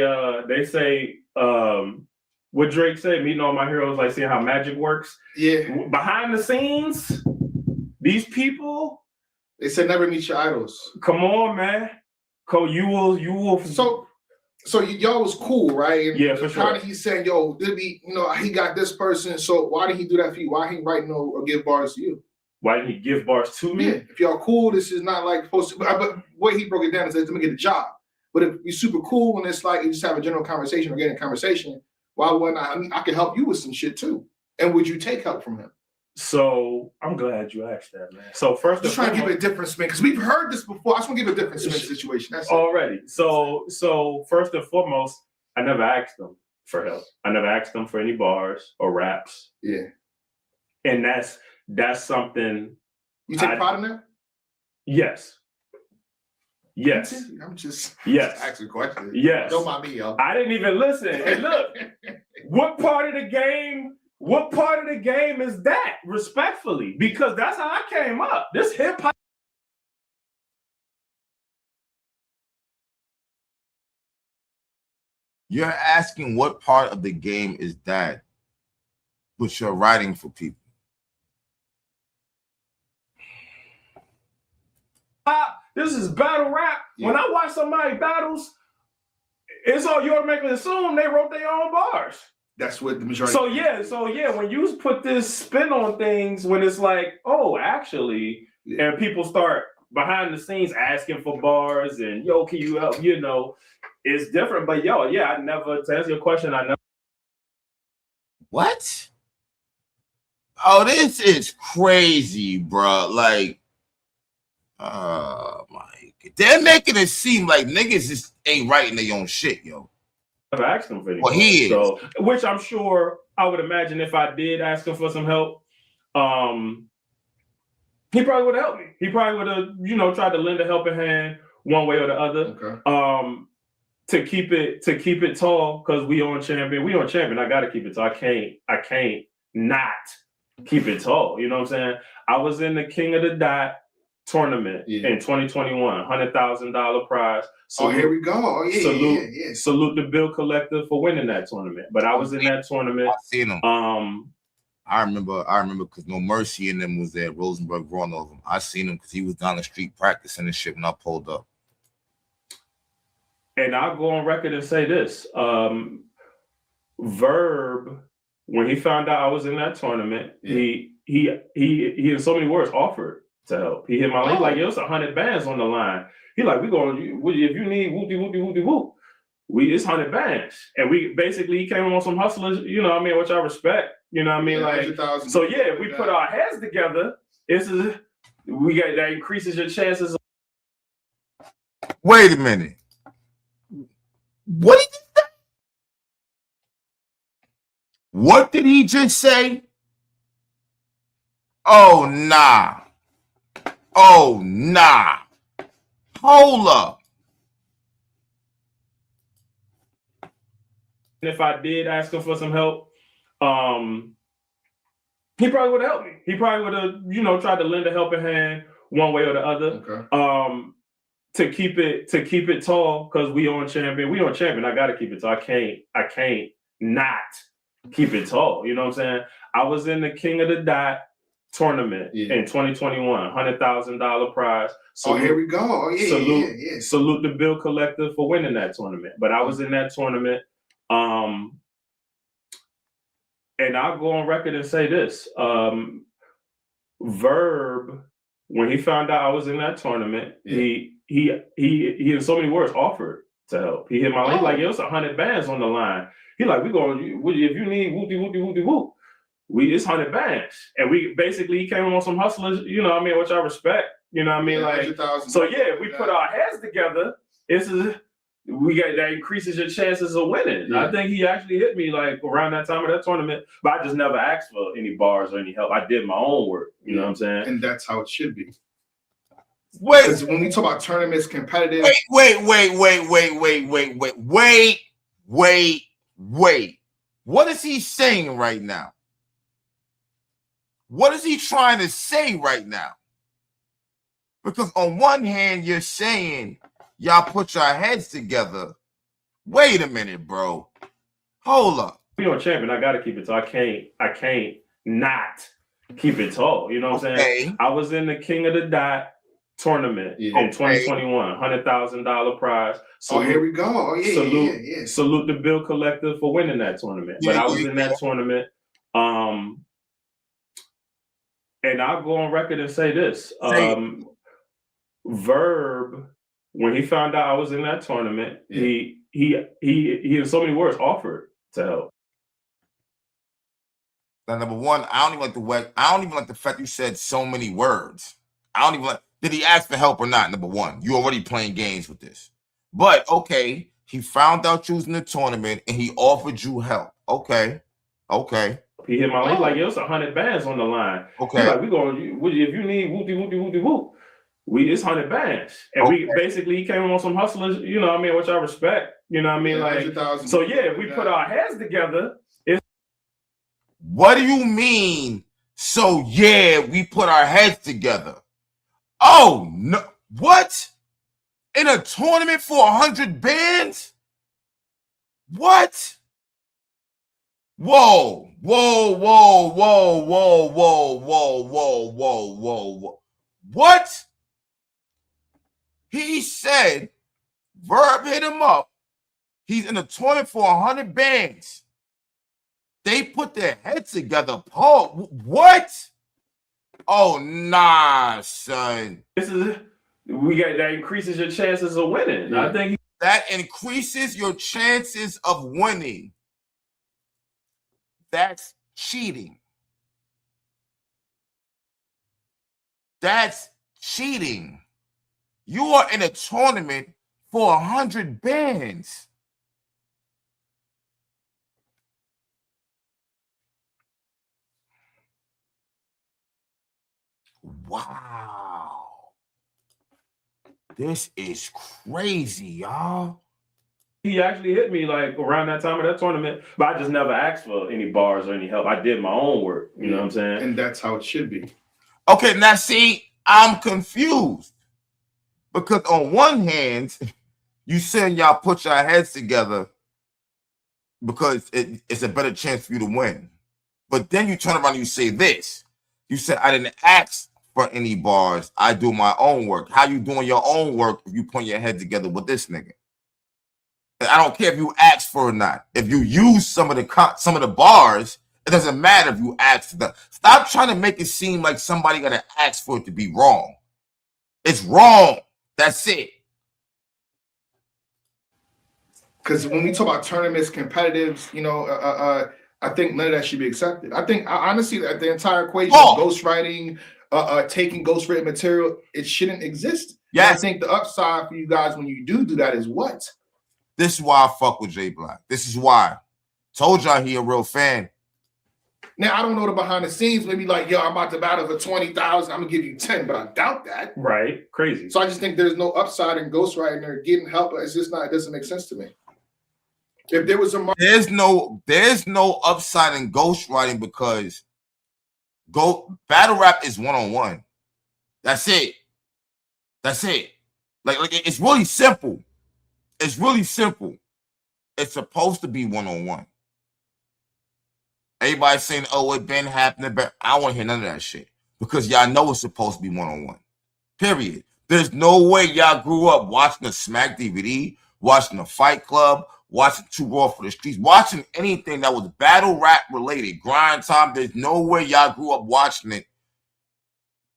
what Drake said, meeting all my heroes, like seeing how magic works. Yeah. Behind the scenes, these people. They said never meet your idols. Come on, man. You will. So y'all was cool, right? And yeah, for sure. He's saying, yo, he got this person. So why did he do that for you? Why he write or give bars to you? Why did he give bars to me? Yeah. If y'all cool, this is not like supposed to. But what he broke it down is to make it a job. But if you're super cool and it's like you just have a general conversation or getting a conversation, why wouldn't I? I mean, I can help you with some shit too. And would you take help from him? So I'm glad you asked that, man. So first, just trying to give it a different spin because we've heard this before. I just want to give a different spin situation. That's already. So first and foremost, I never asked them for help. I never asked them for any bars or raps. Yeah. And that's something. You take pride in that? Yes. Yes. I'm just asking a question. Yes. Don't mind me, yo. I didn't even listen. And look, what part of the game is that? Respectfully, because that's how I came up. This hip hop. You're asking what part of the game is that, but you're writing for people. This is battle rap. Yeah. When I watch somebody battles, it's all you automatically assume they wrote their own bars. That's what the majority. So yeah, when you put this spin on things, when it's like, oh, actually, and people start behind the scenes asking for bars and yo, can you help? You know, it's different. But yo, yeah, I never, to answer your question, I never. What? Oh, this is crazy, bro. Like, oh my God. They're making it seem like niggas just ain't writing their own shit, yo. I've asked him for anything. Well, he is. So, which I'm sure I would imagine if I did ask him for some help, he probably would have helped me. He probably would have, you know, tried to lend a helping hand one way or the other. Okay. To keep it tall, because we on champion. We on champion. I gotta keep it tall. I can't not keep it tall. You know what I'm saying? I was in the King of the Dot tournament in 2021, $100,000 prize. So here we go. Oh, yeah, salute the bill collector for winning that tournament. But I was in that tournament. I seen him. I remember because No Mercy in them was there. Rosenberg growing over him. I seen him because he was down the street practicing and shit when I pulled up. And I'll go on record and say this. Verb, when he found out I was in that tournament, he in so many words offered to help. He hit my line, like, it was 100 bands on the line. He like, we going, if you need whoop, it's 100 bands. And we basically, he came on some hustlers, you know what I mean, which I respect, you know what I mean? Like, so yeah, if we put our heads together, that increases your chances. Wait a minute. What did he say? What did he just say? Oh, nah. Oh, nah. Hold up. If I did ask him for some help, he probably would have helped me. He probably would have, you know, tried to lend a helping hand one way or the other. Okay. To keep it tall, because we on champion. We on champion. I gotta keep it tall. I can't not keep it tall. You know what I'm saying? I was in the King of the Dot tournament in 2021, $100,000 prize. So here we go. Oh, salute the bill collector for winning that tournament. But I was in that tournament. And I'll go on record and say this. Verb, when he found out I was in that tournament, he in so many words offered to help. He hit my line, like, it was 100 bands on the line. He like, we going, if you need whoop, it's 100 bands. And we basically, he came on some hustlers, you know what I mean, which I respect, you know what I mean? Like, so yeah, if we put our heads together, that increases your chances of winning. I think he actually hit me like around that time of that tournament, but I just never asked for any bars or any help. I did my own work, you know what I'm saying? And that's how it should be. Wait, because when we talk about tournaments, competitive. Wait. What is he saying right now? What is he trying to say right now? Because on one hand, you're saying y'all put your heads together. Wait a minute, bro. Hold up. We on champion. I gotta keep it tall. I can't not keep it tall. You know what I'm saying? I was in the King of the Dot tournament in 2021, $100,000 prize. So here we go. Oh, salute the bill collector for winning that tournament. But I was in that tournament. And I'll go on record and say this. Verb, when he found out I was in that tournament, he in so many words offered to help. Now, number one, I don't even like the fact you said so many words. I don't even like. Did he ask for help or not? Number one, you already playing games with this. But okay, he found out you was in the tournament and he offered you help. Okay. He hit my line, like, it was 100 bands on the line. Okay. He like, we going, if you need whoop, it's 100 bands. And we basically, he came on some hustlers, you know what I mean, which I respect. You know what I mean? Like, so yeah, if we put our heads together. What do you mean? So yeah, we put our heads together. Oh no! What? In a tournament for 100 bands? What? Whoa, whoa, whoa, whoa, whoa, whoa, whoa, whoa, whoa, whoa, whoa. What? He said Verb hit him up. He's in a tournament for 100 bands. They put their heads together. Paul, what? Oh, nah, son. That increases your chances of winning. Yeah. I think that increases your chances of winning. That's cheating. That's cheating. You are in a tournament for 100 bands. Wow. This is crazy, y'all. He actually hit me like around that time of that tournament, but I just never asked for any bars or any help. I did my own work. You know what I'm saying? And that's how it should be. Okay, now see, I'm confused. Because on one hand, you saying y'all put your heads together because it's a better chance for you to win. But then you turn around and you say this. You said, I didn't ask for any bars. I do my own work. How you doing your own work if you put your head together with this nigga? I don't care if you ask for it or not. If you use some of the bars, it doesn't matter if you ask for them. Stop trying to make it seem like somebody got to ask for it to be wrong. It's wrong. That's it. Because when we talk about tournaments, competitives, you know, I think none of that should be accepted. I think honestly that the entire equation of ghostwriting, taking ghostwritten material, it shouldn't exist. Yes. And I think the upside for you guys when you do that is what? This is why I fuck with Jayblac. This is why. Told y'all he a real fan. Now, I don't know the behind the scenes. Maybe like, yo, I'm about to battle for 20,000. I'm going to give you 10, but I doubt that. Right. Crazy. So I just think there's no upside in ghostwriting or getting help. It's just not, it doesn't make sense to me. If there was a there's no upside in ghostwriting because battle rap is one-on-one. That's it. That's it. Like it's really simple. It's really simple. It's supposed to be one-on-one. Everybody saying, oh, it been happening, but I don't want to hear none of that shit. Because y'all know it's supposed to be one-on-one. Period. There's no way y'all grew up watching a Smack DVD, watching a Fight Club, watching Too Raw for the Streets, watching anything that was battle rap related, grind time. There's no way y'all grew up watching it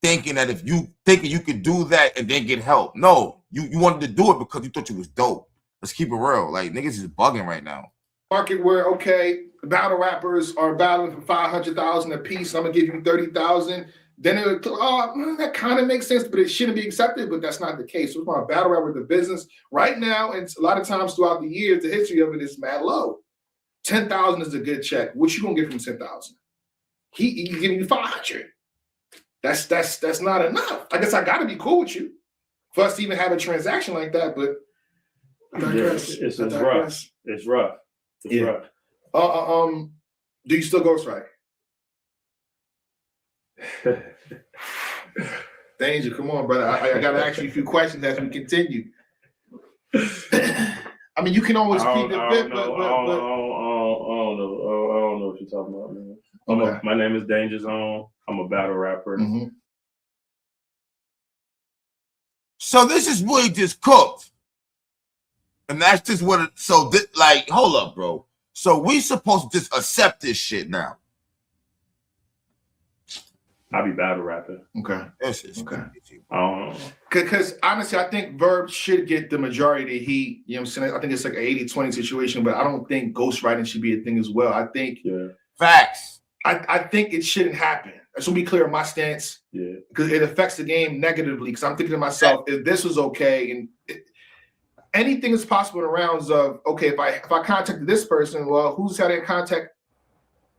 thinking that if you could do that and then get help. No, you wanted to do it because you thought you was dope. Let's keep it real. Like, niggas is bugging right now. Market where, okay, battle rappers are battling for 500,000 a piece. I'm going to give you 30,000. Then it would, that kind of makes sense, but it shouldn't be accepted. But that's not the case. We're going to battle rap with the business right now. And a lot of times throughout the years, the history of it is mad low. 10,000 is a good check. What you going to get from 10,000? He's giving you 500. That's not enough. I guess I got to be cool with you for us to even have a transaction like that. But it's rough. It's rough. It's rough. Do you still ghostwrite? Danger, come on, brother. I got to ask you a few questions as we continue. I mean, you can always keep it fit, but I don't know what you're talking about, man. Okay. My name is Danja Zone. I'm a battle rapper. Mm-hmm. So this is really just cooked. And that's just what it, like, hold up, bro. So we supposed to just accept this shit now. I be battle rapping. Okay. This is okay. Because honestly, I think Verb should get the majority of heat. You know what I'm saying? I think it's like an 80-20 situation, but I don't think ghostwriting should be a thing as well. I think facts. I think it shouldn't happen. I just want to be clear on my stance. Yeah. Because it affects the game negatively. Because I'm thinking to myself, if this was okay, and anything is possible in the rounds of, okay, if I contacted this person, well, who's had in contact?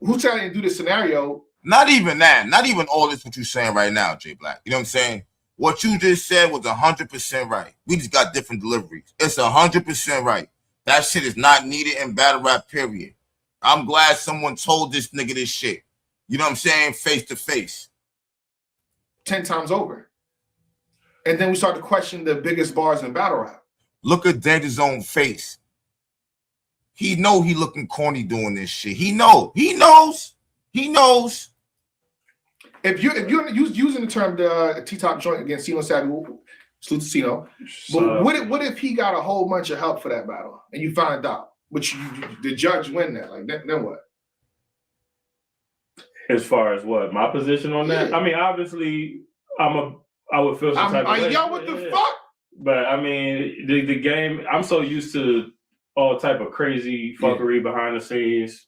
Who's trying to do this scenario? Not even that. Not even all this what you're saying right now, Jayblac. You know what I'm saying? What you just said was 100% right. We just got different deliveries. It's 100% right. That shit is not needed in battle rap, period. I'm glad someone told this nigga this shit. You know what I'm saying? Face to face. 10 times over. And then we start to question the biggest bars in battle rap. Look at Danja Zone's face. He know he looking corny doing this shit. He knows. If you're using the term the T-top joint against Sino Savvy, salute to Sino. But what if he got a whole bunch of help for that battle and you find out, but the judge win that? Like then what? As far as what my position on that, I mean, obviously, I would feel some type of way. Yo, what the fuck? But I mean, the game. I'm so used to all type of crazy fuckery behind the scenes.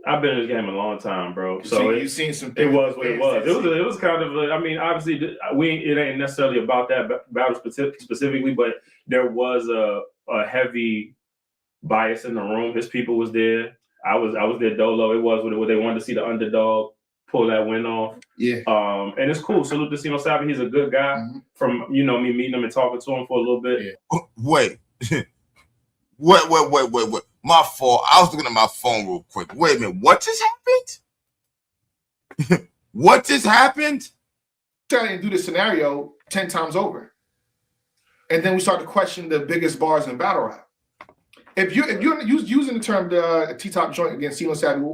I've been in this game a long time, bro. So you've seen some. It was what it was. It was kind of. I mean, obviously, it ain't necessarily about that battle specifically, but there was a heavy bias in the room. His people was there. I was there dolo. It was what they wanted to see the underdog pull that win off. Yeah. And it's cool. Salute to Sino Savvy. He's a good guy. From me meeting him and talking to him for a little bit. Yeah. Wait. Wait. My fault. I was looking at my phone real quick. Wait a minute. What just happened? What just happened? Trying to do this scenario 10 times over. And then we start to question the biggest bars in battle rap. If you're using the term the T-top joint against Sino Savvy,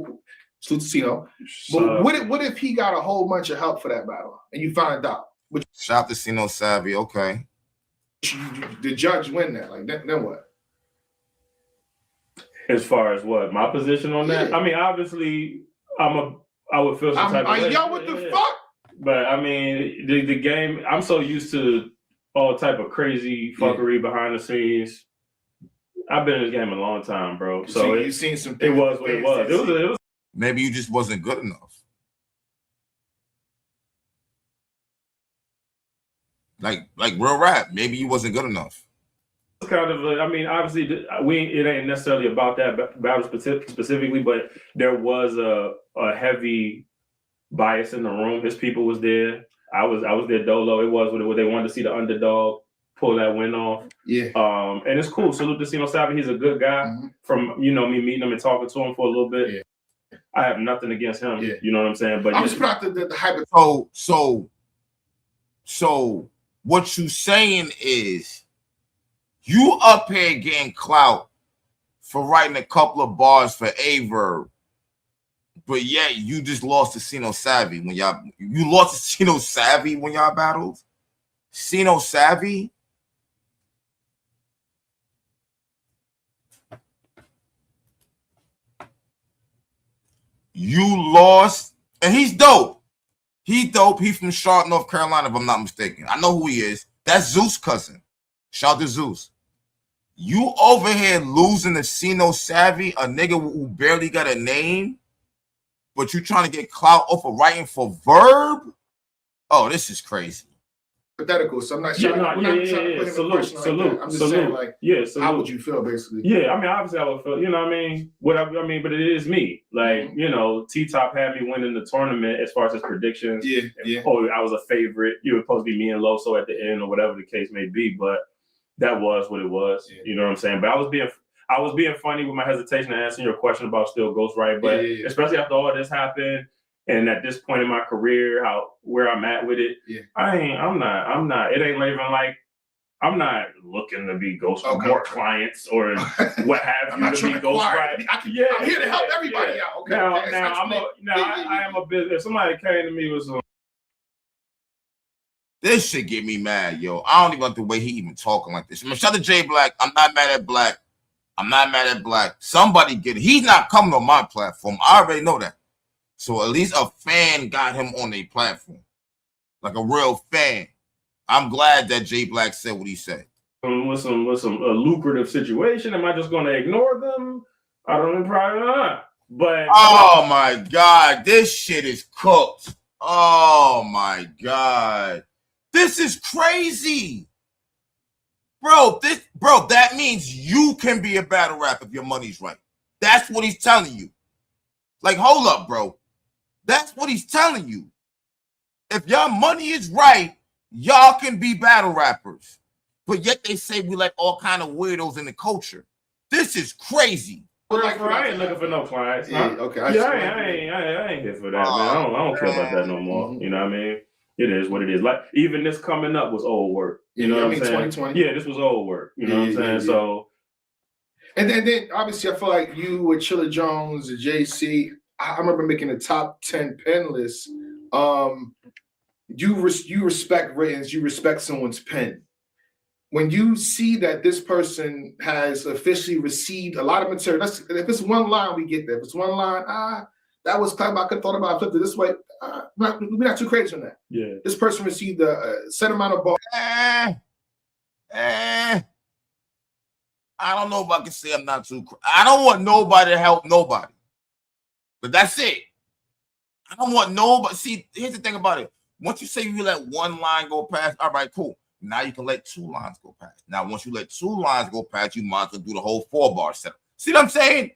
salute to Sino. But what if he got a whole bunch of help for that battle and you find out? Shout out to Sino Savvy, okay. The judge win that. Like then what? As far as what my position on that, I mean, obviously, I would feel some type of way. Yo, what the fuck? But I mean, the game. I'm so used to all type of crazy fuckery behind the scenes. I've been in this game a long time, bro. So you've seen some. It was what it was. It was. Maybe you just wasn't good enough. Like real rap. Maybe you wasn't good enough. Kind of, I mean, obviously, it ain't necessarily about that battle specifically, but there was a heavy bias in the room. His people was there. I was there dolo. It was what they wanted to see the underdog pull that win off. Yeah. And it's cool. Salute to Sino Savvy. He's a good guy. From me meeting him and talking to him for a little bit. Yeah. I have nothing against him. Yeah. You know what I'm saying? But I'm just about the hyper. So what you saying is you up here getting clout for writing a couple of bars for Verb, but yet you just lost to Sino Savvy when you lost to Sino Savvy when y'all battled? Sino Savvy? You lost, and he's dope. He's dope. He's from Charlotte, North Carolina, if I'm not mistaken. I know who he is. That's Zeus' cousin. Shout out to Zeus. You over here losing to Sino Savvy, a nigga who barely got a name, but you trying to get clout off of writing for Verb? Oh, this is crazy. Hypothetical, so I'm not sure. Salute. I'm just saying, like, how would you feel, basically? Yeah, I mean, obviously, I would feel, you know what I mean? But it is me. Like, T-Top had me winning the tournament as far as his predictions. Yeah. Oh, I was a favorite. You were supposed to be me and Loso at the end or whatever the case may be, but that was what it was. Yeah. You know what I'm saying? But I was being funny with my hesitation and answering your question about still ghostwriting. But especially after all this happened, and at this point in my career, where I'm at with it, I'm not. It ain't even like I'm not looking to be ghost more clients or what have you to be ghostwriting. I'm here to help everybody out. Okay. I am a business. If somebody came to me with some. This shit get me mad, yo. I don't even like the way he even talking like this. I mean, shout out to Jayblac. I'm not mad at Black. Somebody get it. He's not coming on my platform. I already know that. So at least a fan got him on a platform. Like a real fan. I'm glad that Jayblac said what he said. With some lucrative situation, am I just going to ignore them? I don't know, probably not. But oh my God, this shit is cooked. Oh my God. This is crazy. Bro, that means you can be a battle rap if your money's right. That's what he's telling you. Like, hold up, bro. That's what he's telling you. If your money is right, y'all can be battle rappers. But yet they say we like all kind of weirdos in the culture. This is crazy. I ain't looking for no clients. I ain't here for that, man. I don't care about that no more. You know what I mean? It is what it is. Like, even this coming up was old work. You know what I'm saying? 2020. Yeah, this was old work. You know what I'm saying? So And then obviously I feel like you with Chilla Jones and JC, I remember making a top 10 pen list. You respect writtens, you respect someone's pen. When you see that this person has officially received a lot of material, if it's one line, we get that. If it's one line, that was clever. I could have thought about it, flipped it this way. We're not too crazy on that. Yeah. This person received a set amount of ball. I don't know if I can say I'm not too. I don't want nobody to help nobody. But that's it. I don't want nobody. See, here's the thing about it. Once you say you let one line go past, all right, cool. Now you can let two lines go past. Now, once you let two lines go past, you might as well do the whole 4-bar setup. See what I'm saying?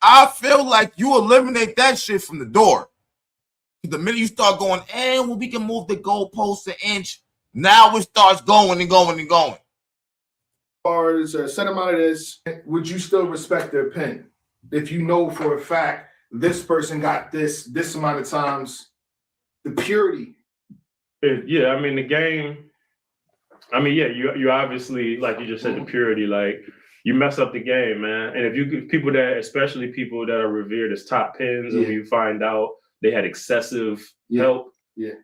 I feel like you eliminate that shit from the door. The minute you start going, well, we can move the goalpost an inch. Now it starts going and going and going. Bars or a set amount of this, would you still respect their pen if you know for a fact this person got this amount of times? The purity. Yeah, I mean the game. I mean, yeah, you obviously, like you just said, the purity. Like you mess up the game, man. And if you people that, especially people that are revered as top pens, and you find out they had excessive help. Yeah.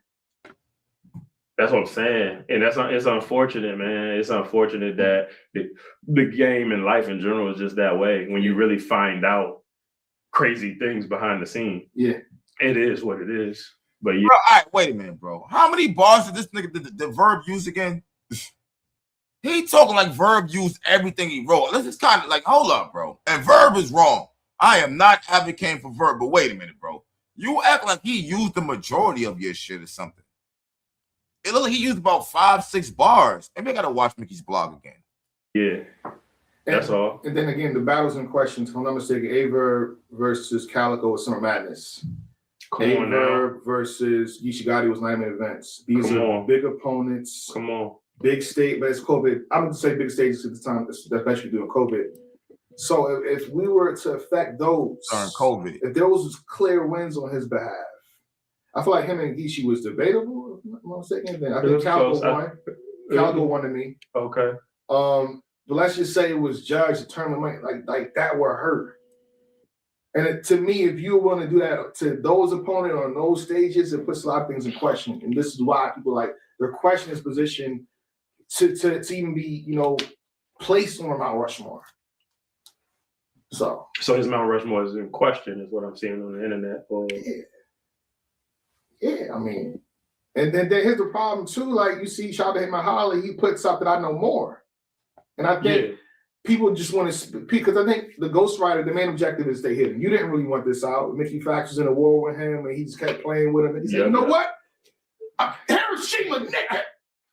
That's what I'm saying, and it's unfortunate, man. It's unfortunate that the game and life in general is just that way. When you really find out crazy things behind the scene, it is what it is. But yeah, bro, all right, wait a minute, bro. How many bars did this nigga the Verb use again? He talking like Verb used everything he wrote. This is kind of like, hold up, bro. And Verb is wrong. I am not advocating for Verb, but wait a minute, bro. You act like he used the majority of your shit or something. It looked like he used about 5-6 bars. Maybe I gotta watch Mickey's blog again. Yeah, that's all. And then again, the battles in question, if I'm not mistaken, Verb versus Calico with Summer Madness. Verb versus Yishigati was 9 events. These are big opponents. Come on. Big state, but it's COVID. I'm going to say big stages at the time, especially doing COVID. So if we were to affect those during COVID, if there was clear wins on his behalf, I feel like him and Gishi was debatable. If I'm not mistaken. Then I think Calico won. Calico won to me. Okay. But let's just say it was judged to tournament like that were hurt. And to me, if you want to do that to those opponents on those stages, it puts a lot of things in question. And this is why people they're questioning his position to even be, placed on Mount Rushmore. So his Mount Rushmore is in question, is what I'm seeing on the internet. Yeah, I mean, and then here's the problem too. Like you see, shout out to him, Holly, he puts up that I know more, and I think people just want to speak because I think the ghostwriter, the main objective is stay hidden. You didn't really want this out. Mickey Fax was in a war with him, and he just kept playing with him. And he said, "You know what? Hiroshima, nigga,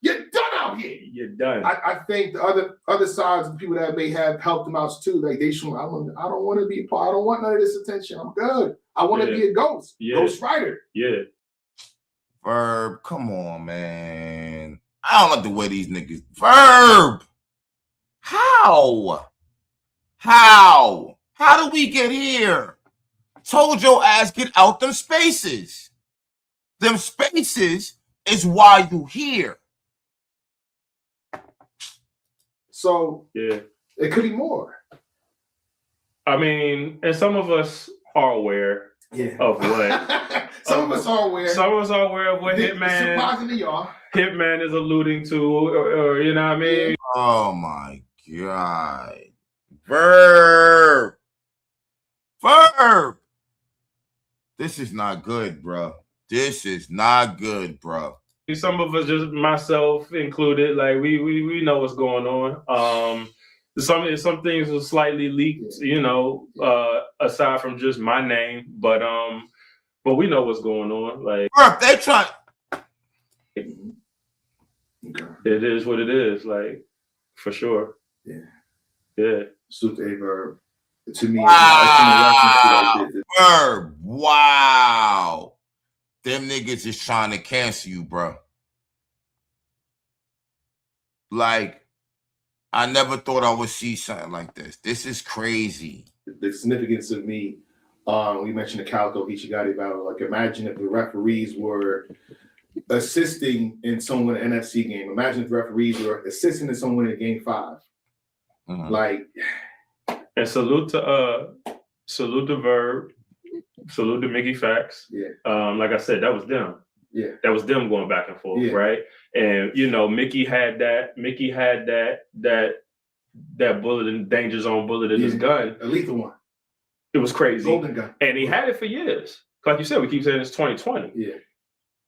you're done out here. You're done." I think the other sides of people that may have helped him out too, like they should. I don't want to be a part. I don't want none of this attention. I'm good. I want to be a ghost, ghostwriter. Yeah. Verb, come on, man. I don't like the way these niggas. Verb, how? How do we get here? Told your ass get out them spaces. Them spaces is why you here. So it could be more. I mean, and some of us are aware of what. Some of us are aware. Some of us are aware of what Hitman is alluding to, or you know what I mean? Oh my God. Verb. This is not good, bro. This is not good, bro. Some of us, just myself included, like we know what's going on. Some things were slightly leaked, aside from just my name, but we know what's going on. Like they try. It is what it is, like for sure. Yeah. Salute to Verb. To me, Verb. Wow. Them niggas is trying to cancel you, bro. Like, I never thought I would see something like this. This is crazy. The significance of me, we mentioned the Calico Ichigati battle. Like, imagine if the referees were assisting in someone in an NFC game. Imagine if the referees were assisting in someone in Game 5. Mm-hmm. Like, And salute to Verb, salute to Mickey Facts. Yeah. Like I said, that was them. Yeah. That was them going back and forth, right? And Mickey had that bullet in Danger Zone bullet in his gun. A lethal one. It was crazy. Golden gun. And he had it for years. Like you said, we keep saying it's 2020. Yeah.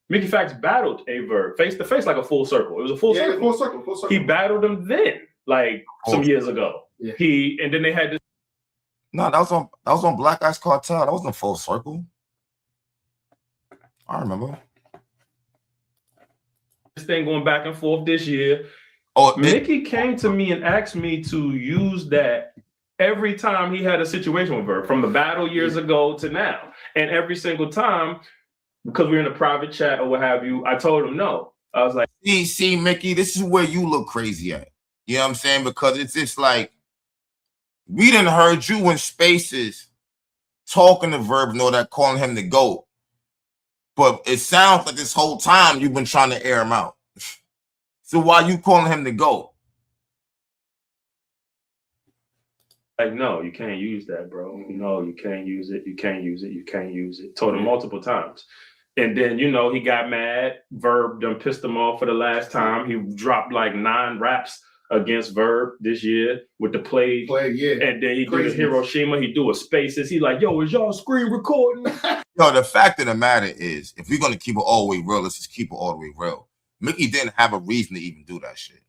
Mickey Facts battled a Verb face to face, like a full circle. It was a full circle. Full circle. He battled him then, like some years ago. Yeah. And then they had this. No, that was on Black Ice Cartel. That wasn't Full Circle. I remember This thing going back and forth this year. Oh, Mickey came to me and asked me to use that every time he had a situation with Verb, from the battle years ago to now. And every single time, because we're in a private chat or what have you, I told him no. I was like, see, Mickey, this is where you look crazy at. You know what I'm saying? Because it's just like, we done heard you in spaces talking to Verb and all that, calling him the GOAT. But it sounds like this whole time you've been trying to air him out. So why you calling him the GOAT? Like, no, you can't use that, bro. No, you can't use it. You can't use it. You can't use it. Told him multiple times. And then, he got mad. Verb done pissed him off for the last time. He dropped like 9 raps against Verb this year with the Plague. And then he do the Hiroshima. He do a Spaces. He like, yo, is y'all screen recording? Yo, the fact of the matter is, if we're going to keep it all the way real, let's just keep it all the way real. Mickey didn't have a reason to even do that shit.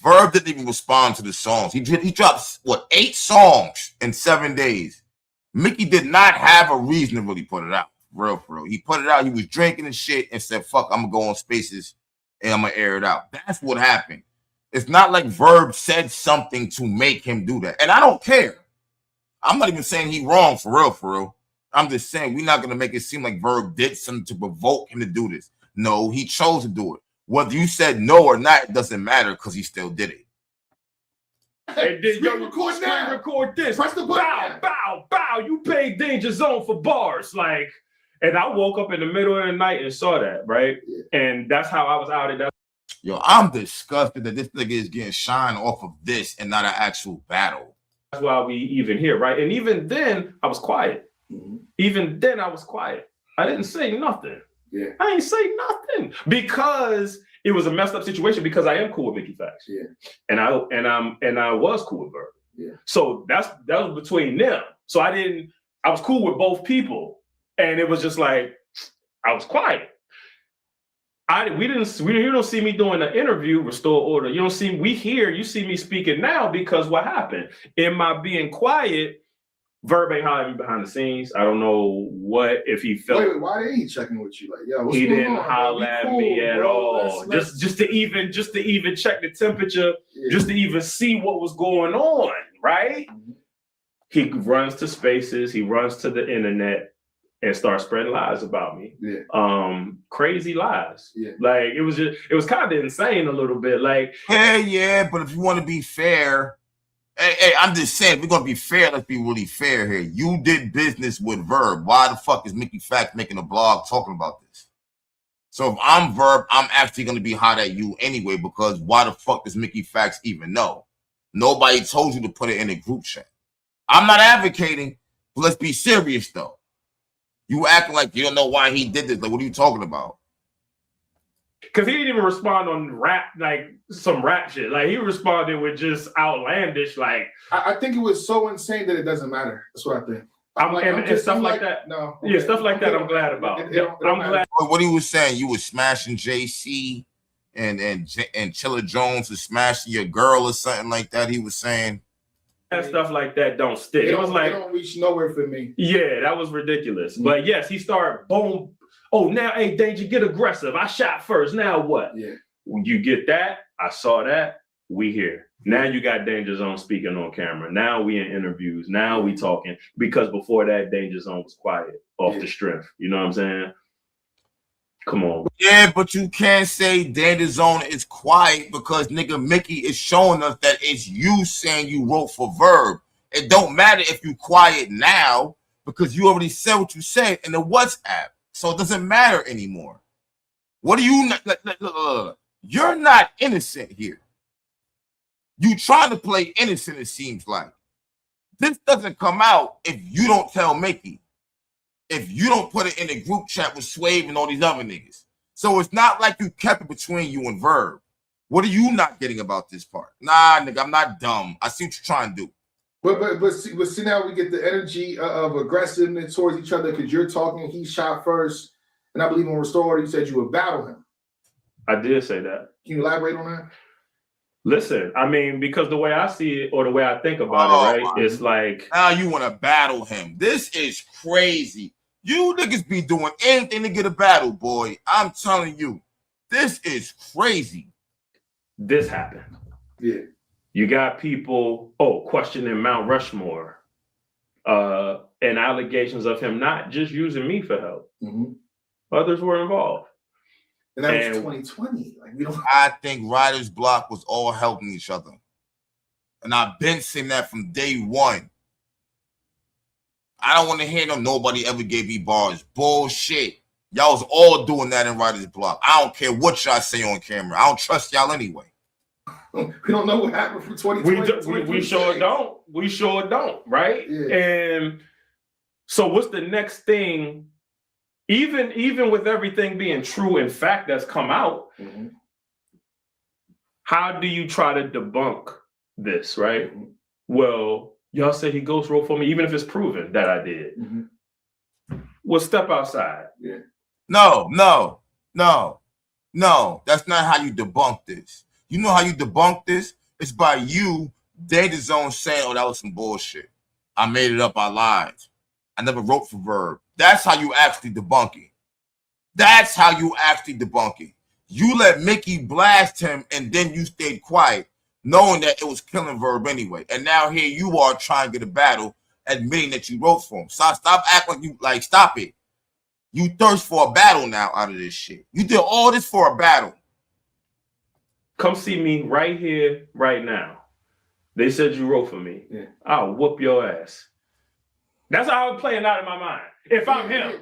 Verb didn't even respond to the songs. He dropped, 8 songs in 7 days. Mickey did not have a reason to really put it out. For real. He put it out. He was drinking and shit and said, fuck, I'm going to go on Spaces and I'm going to air it out. That's what happened. It's not like Verb said something to make him do that. And I don't care. I'm not even saying he wrong for real. I'm just saying we're not going to make it seem like Verb did something to provoke him to do this. No, he chose to do it. Whether you said no or not, it doesn't matter because he still did it. And then record this. Press the button. Bow. You paid Danger Zone for bars. Like, and I woke up in the middle of the night and saw that, right? Yeah. And that's how I was outed. Yo, I'm disgusted that this nigga is getting shine off of this and not an actual battle. That's why we even here, right? And even then, I was quiet. Mm-hmm. Even then, I was quiet. I didn't say nothing. Yeah. I ain't say nothing because it was a messed up situation because I am cool with Mickey Facts. Yeah. And I was cool with Verb. Yeah. So that was between them. So I was cool with both people. And it was just like, I was quiet. You don't see me doing an interview, restore order. You see me speaking now because what happened? In my being quiet, Verb ain't hollering me behind the scenes. I don't know if he felt. Wait, why didn't he checking with you? Like, yo, he didn't holler at me at all. Just to even check the temperature, just to even see what was going on, right? Mm-hmm. He runs to Spaces, he runs to the internet and starts spreading lies about me. Yeah. Crazy lies. Yeah. Like it was kind of insane a little bit. Like, yeah, but if you want to be fair. Hey, I'm just saying, if we're going to be fair, let's be really fair here. You did business with Verb. Why the fuck is Mickey Facts making a blog talking about this? So if I'm Verb, I'm actually going to be hot at you anyway, because why the fuck does Mickey Facts even know? Nobody told you to put it in a group chat. I'm not advocating, but let's be serious, though. You acting like you don't know why he did this. Like, what are you talking about? Because he didn't even respond on rap, like some rap shit. Like he responded with just outlandish, like I think it was so insane that it doesn't matter. That's what I think. Stuff like that. No, okay. Yeah, stuff like that. I'm glad about. I'm glad. What he was saying, you was smashing JC and Chilla Jones was smashing your girl or something like that. He was saying. And stuff like that don't stick. It was like they don't reach nowhere for me. Yeah, that was ridiculous. Mm-hmm. But yes, he started boom. Oh, now, hey, Danger, get aggressive. I shot first. Now what? Yeah. When you get that, I saw that. We here. Now you got Danger Zone speaking on camera. Now we in interviews. Now we talking. Because before that, Danger Zone was quiet off the strength. You know what I'm saying? Come on. Yeah, but you can't say Danger Zone is quiet because nigga Mickey is showing us that it's you saying you wrote for Verb. It don't matter if you quiet now because you already said what you said in the WhatsApp. So it doesn't matter anymore. What do you? You're not innocent here. You trying to play innocent, it seems like. This doesn't come out if you don't tell Mickey. If you don't put it in the group chat with Swave and all these other niggas. So it's not like you kept it between you and Verb. What are you not getting about this part? Nah, nigga, I'm not dumb. I see what you're trying to do. But see now we get the energy of aggressiveness towards each other because you're talking, he shot first. And I believe on Restored, you said you would battle him. I did say that. Can you elaborate on that? Listen, I mean, because the way I see it or the way I think about it, right, it's like... Now you want to battle him. This is crazy. You niggas be doing anything to get a battle, boy. I'm telling you. This is crazy. This happened. Yeah. You got people, questioning Mount Rushmore and allegations of him not just using me for help. Mm-hmm. Others were involved. And that was 2020. Like, we don't. I think Writer's Block was all helping each other. And I've been saying that from day one. I don't want to hear them. Nobody ever gave me bars. Bullshit. Y'all was all doing that in Writer's Block. I don't care what y'all say on camera. I don't trust y'all anyway. We don't know what happened from 2020. We sure don't. We sure don't, right? Yeah. And so what's the next thing? Even with everything being true in fact that's come out, mm-hmm. How do you try to debunk this, right? Mm-hmm. Well, y'all say he ghost wrote for me, even if it's proven that I did. Mm-hmm. Well, step outside. Yeah. No. That's not how you debunk this. You know how you debunk this? It's by you, Danja Zone, saying, oh, that was some bullshit. I made it up, I lied. I never wrote for Verb. That's how you actually debunk it. That's how you actually debunk it. You let Mickey blast him and then you stayed quiet, knowing that it was killing Verb anyway. And now here you are trying to get a battle, admitting that you wrote for him. So stop acting like stop it. You thirst for a battle now out of this shit. You did all this for a battle. Come see me right here, right now. They said you wrote for me. Yeah. I'll whoop your ass. That's how I'm playing out in my mind. If I'm him.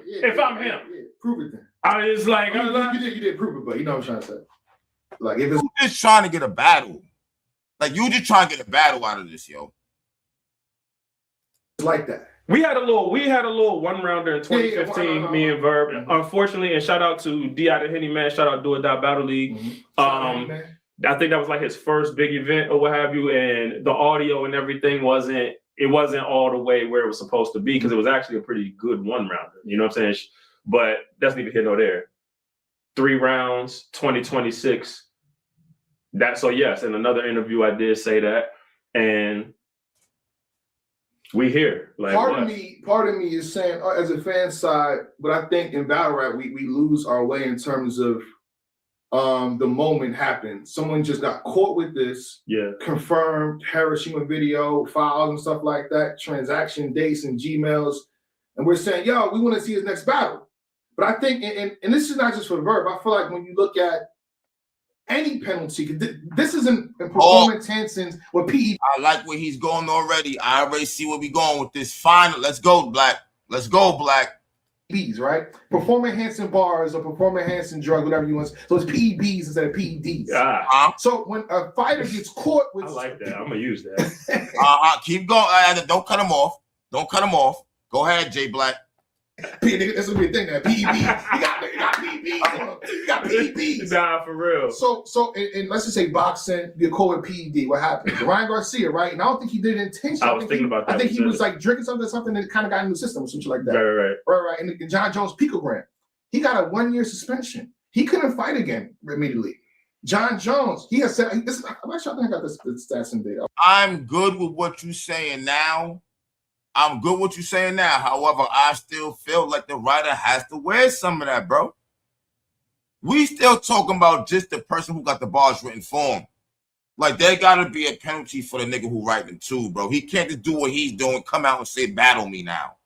Prove it then. I was like, you did prove it, but you know what I'm trying to say. Like, if it's you just trying to get a battle. Like, you just trying to get a battle out of this, yo. like that. We had a little one rounder in 2015, me and Verb. Mm-hmm. Unfortunately, and shout out to D out of Henny, man. Shout out Do It Die Battle League. Mm-hmm. I think that was like his first big event or what have you, and the audio and everything wasn't all the way where it was supposed to be because it was actually a pretty good one rounder. You know what I'm saying? But that's neither here nor there. 3 rounds, 2026. So yes, in another interview I did say that, and we here. Like part of me is saying, as a fan side, but I think in battle rap we lose our way in terms of the moment happened. Someone just got caught with this. Yeah. Confirmed Hiroshima video files and stuff like that, transaction dates and Gmails, and we're saying, yo, we want to see his next battle. But I think, and this is not just for Verb, I feel like when you look at any penalty, this isn't performance enhancing what PE. I like where he's going already. I already see where we going with this. Final. Let's go, Black. Let's go, Black. PEBs, right? Performance enhancing bars or performance enhancing drug, whatever you want. So it's PEBs instead of PEDs. So when a fighter gets caught with, I like that. I'm gonna use that. Keep going. Don't cut him off. Don't cut him off. Go ahead, Jayblac. That's gonna be a thing. That PEB, you got PEBs. You got PEBs. Nah, for real. So, and let's just say boxing, you're called PED. What happened? Ryan Garcia, right? And I don't think he did it intentionally. I was thinking about that. I think he was like drinking something that kind of got in the system or something like that. Right. And John Jones picogram, he got a 1-year suspension. He couldn't fight again immediately. John Jones, he has said, I'm actually, I think I got this stats and data. I'm good with what you're saying now. However, I still feel like the writer has to wear some of that, bro. We still talking about just the person who got the bars written for him. Like, there got to be a penalty for the nigga who write them too, bro. He can't just do what he's doing, come out and say, battle me now.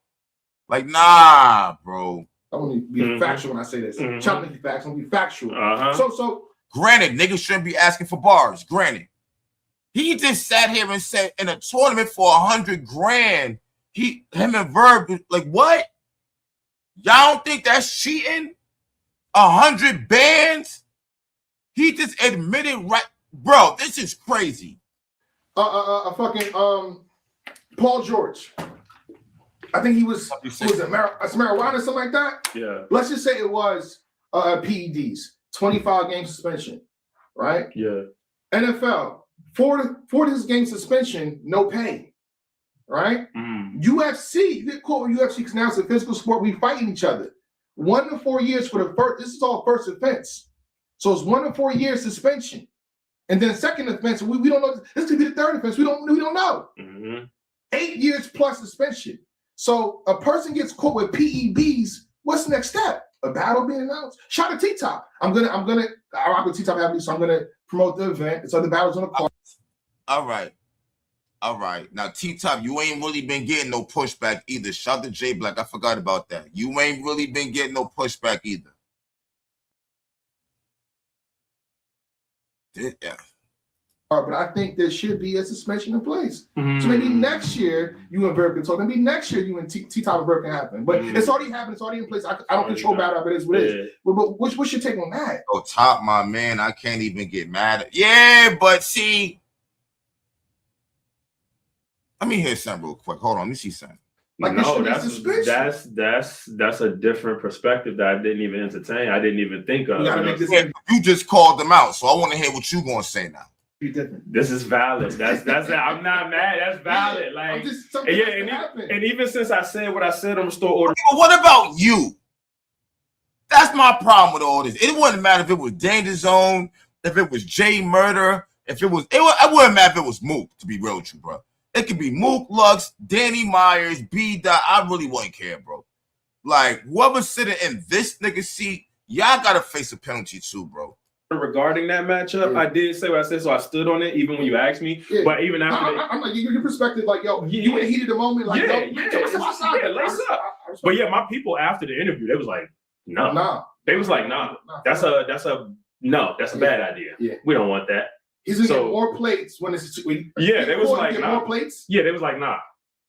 Like, nah, bro. I want to be factual when I say this. Trying to be factual, be factual. So, granted, niggas shouldn't be asking for bars. Granted. He just sat here and said, in a tournament for $100,000, him and Verb, like, what? Y'all don't think that's cheating? 100 bands? He just admitted, right? Bro, this is crazy. fucking Paul George. I think he was marijuana or something like that. Yeah. Let's just say it was PEDs, 25 game suspension, right? Yeah. NFL, 40 game suspension, no pay, right? UFC, they call UFC because now it's a physical sport. We fighting each other. 1 to 4 years for the first. This is all first offense, so it's 1 to 4 years suspension, and then second offense. We don't know. This could be the third offense. We don't know. 8 years plus suspension. So a person gets caught with PEDs. What's the next step? A battle being announced. Shout out to T-Top. I rock with T-Top heavily, so I'm gonna promote the event. It's other battles on the card. All right. Now T-Top, you ain't really been getting no pushback either. Shout out to Jayblac. I forgot about that. You ain't really been getting no pushback either. Yeah. But I think there should be a suspension in place. So maybe next year you and Verb can talk. Maybe next year you and T-Top and Verb can happen. But it's already happened. It's already in place. I don't control battle, but it is what it is. But what's your take on that? Oh, Top, my man, I can't even get mad at. Yeah, but see, let me hear something real quick. Hold on, let me see something. Like no, that's a different perspective that I didn't even entertain. I didn't even think of. You just called them out, so I want to hear what you gonna say now. This is valid. That's I'm not mad. That's valid. Like, and even since I said what I said on the store order. But what about you? That's my problem with all this. It wouldn't matter if it was Danja Zone, if it was Jay Murder, it wouldn't matter if it was Mook, to be real with you, bro. It could be Mook Lux, Danny Myers, B. Dot. I really wouldn't care, bro. Like, whoever's sitting in this nigga seat, y'all gotta face a penalty too, bro. Regarding that matchup, I did say what I said, so I stood on it even when you asked me. Yeah. But even after I'm like, your perspective, like, yo, you in the heat of the moment, like, lace up. But yeah, my people after the interview, they was like, no. They was like, nah. That's a bad idea. Yeah. We don't want that. He's gonna get more plates when it's they was like, nah. More plates? Yeah, they was like, nah.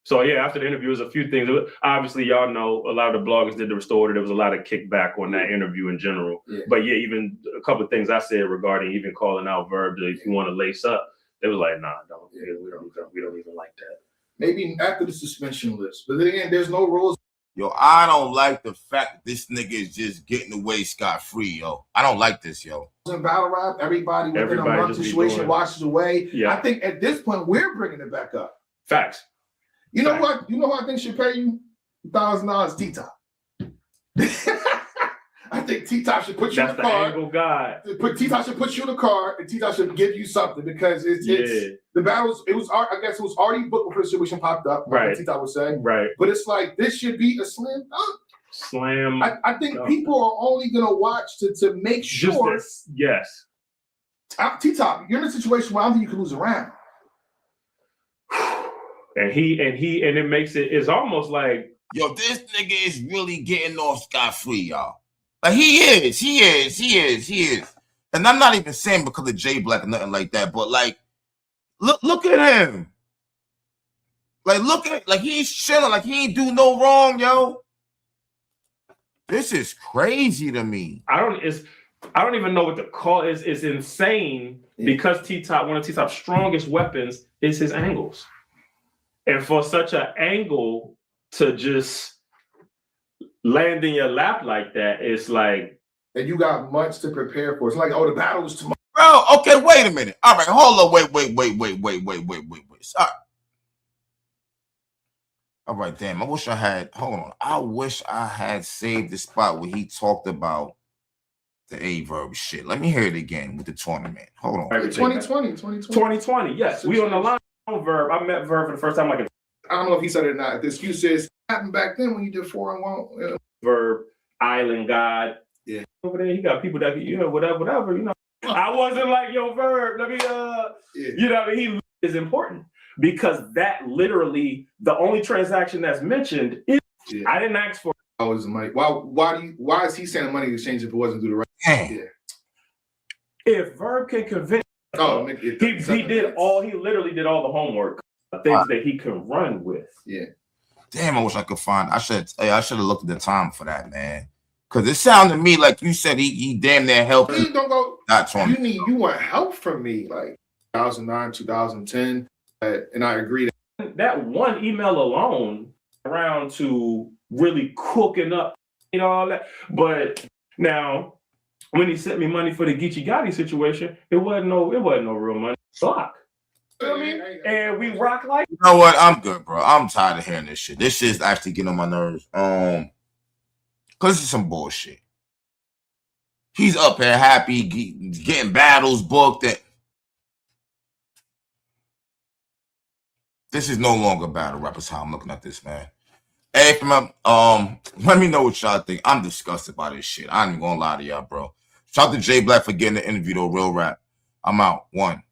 So yeah, after the interview, there was a few things. Obviously, y'all know a lot of the bloggers did the restored. There was a lot of kickback on that interview in general. Yeah. But yeah, even a couple of things I said regarding even calling out Verb, if you want to lace up, they was like, nah, we don't even like that. Maybe after the suspension list, but then again, there's no rules. Yo, I don't like the fact this nigga is just getting away scot-free, yo. I don't like this, yo. In battle rap, everybody within a month situation washes away. Yeah. I think at this point we're bringing it back up. Facts. You know what? You know who I think should pay you $1,000? T-Top. I think T-Top should put you in the car. That's the angle guy. T-Top should put you in the car, and T-Top should give you something because it's the battles. I guess it was already booked before the situation popped up. Right. T-Top was saying. Right. But it's like this should be a slam dunk. Slam. I think people are only gonna watch to make sure. Yes. T-Top, you're in a situation where I don't think you can lose a round. And it makes it's almost like, yo, this nigga is really getting off scot-free, y'all. Like he is. And I'm not even saying because of Jayblac or nothing like that, but like, look at him. Like he's chilling, like he ain't do no wrong, yo. This is crazy to me. I don't even know what the call is. It's insane because T-Top, one of T-Top's strongest weapons is his angles. And for such an angle to just land in your lap like that, it's like. And you got months to prepare for. It's like, the battle is tomorrow. Bro, okay, wait a minute. All right, hold on. Wait. Sorry. All right, damn. I wish I had saved the spot where he talked about the Verb shit. Let me hear it again with the tournament. Hold on. 2020, yes. We on the line. Verb. I met Verb for the first time. I don't know if he said it or not. The excuse is happened back then when you did 4-1. Verb, Island God. Yeah. Over there, he got people that whatever. You know, I wasn't like, yo, Verb. Let me you know, he is important because that literally the only transaction that's mentioned is I didn't ask for. Was the money? Why is he sending money to exchange if it wasn't through the right? Yeah. If Verb can convince. He literally did all the homework, things that he can run with. Yeah. Damn, I wish I could find. I should have looked at the time for that, man. Because it sounded to me like you said he damn near helped. You don't go. You want help from me, like 2009, 2010, and I agree that that one email alone around to really cooking up, all that. But now, when he sent me money for the Geechee Gotti situation, it wasn't no real money. Block. You know what I mean? And we rock like. You know what? I'm good, bro. I'm tired of hearing this shit. This shit's actually getting on my nerves. Cause this is some bullshit. He's up here happy, getting battles booked. This is no longer battle rap. Is how I'm looking at this, man. Hey, let me know what y'all think. I'm disgusted by this shit. I ain't even gonna lie to y'all, bro. Shout out to Jayblac for getting the interview, though. Real rap. I'm out. 1.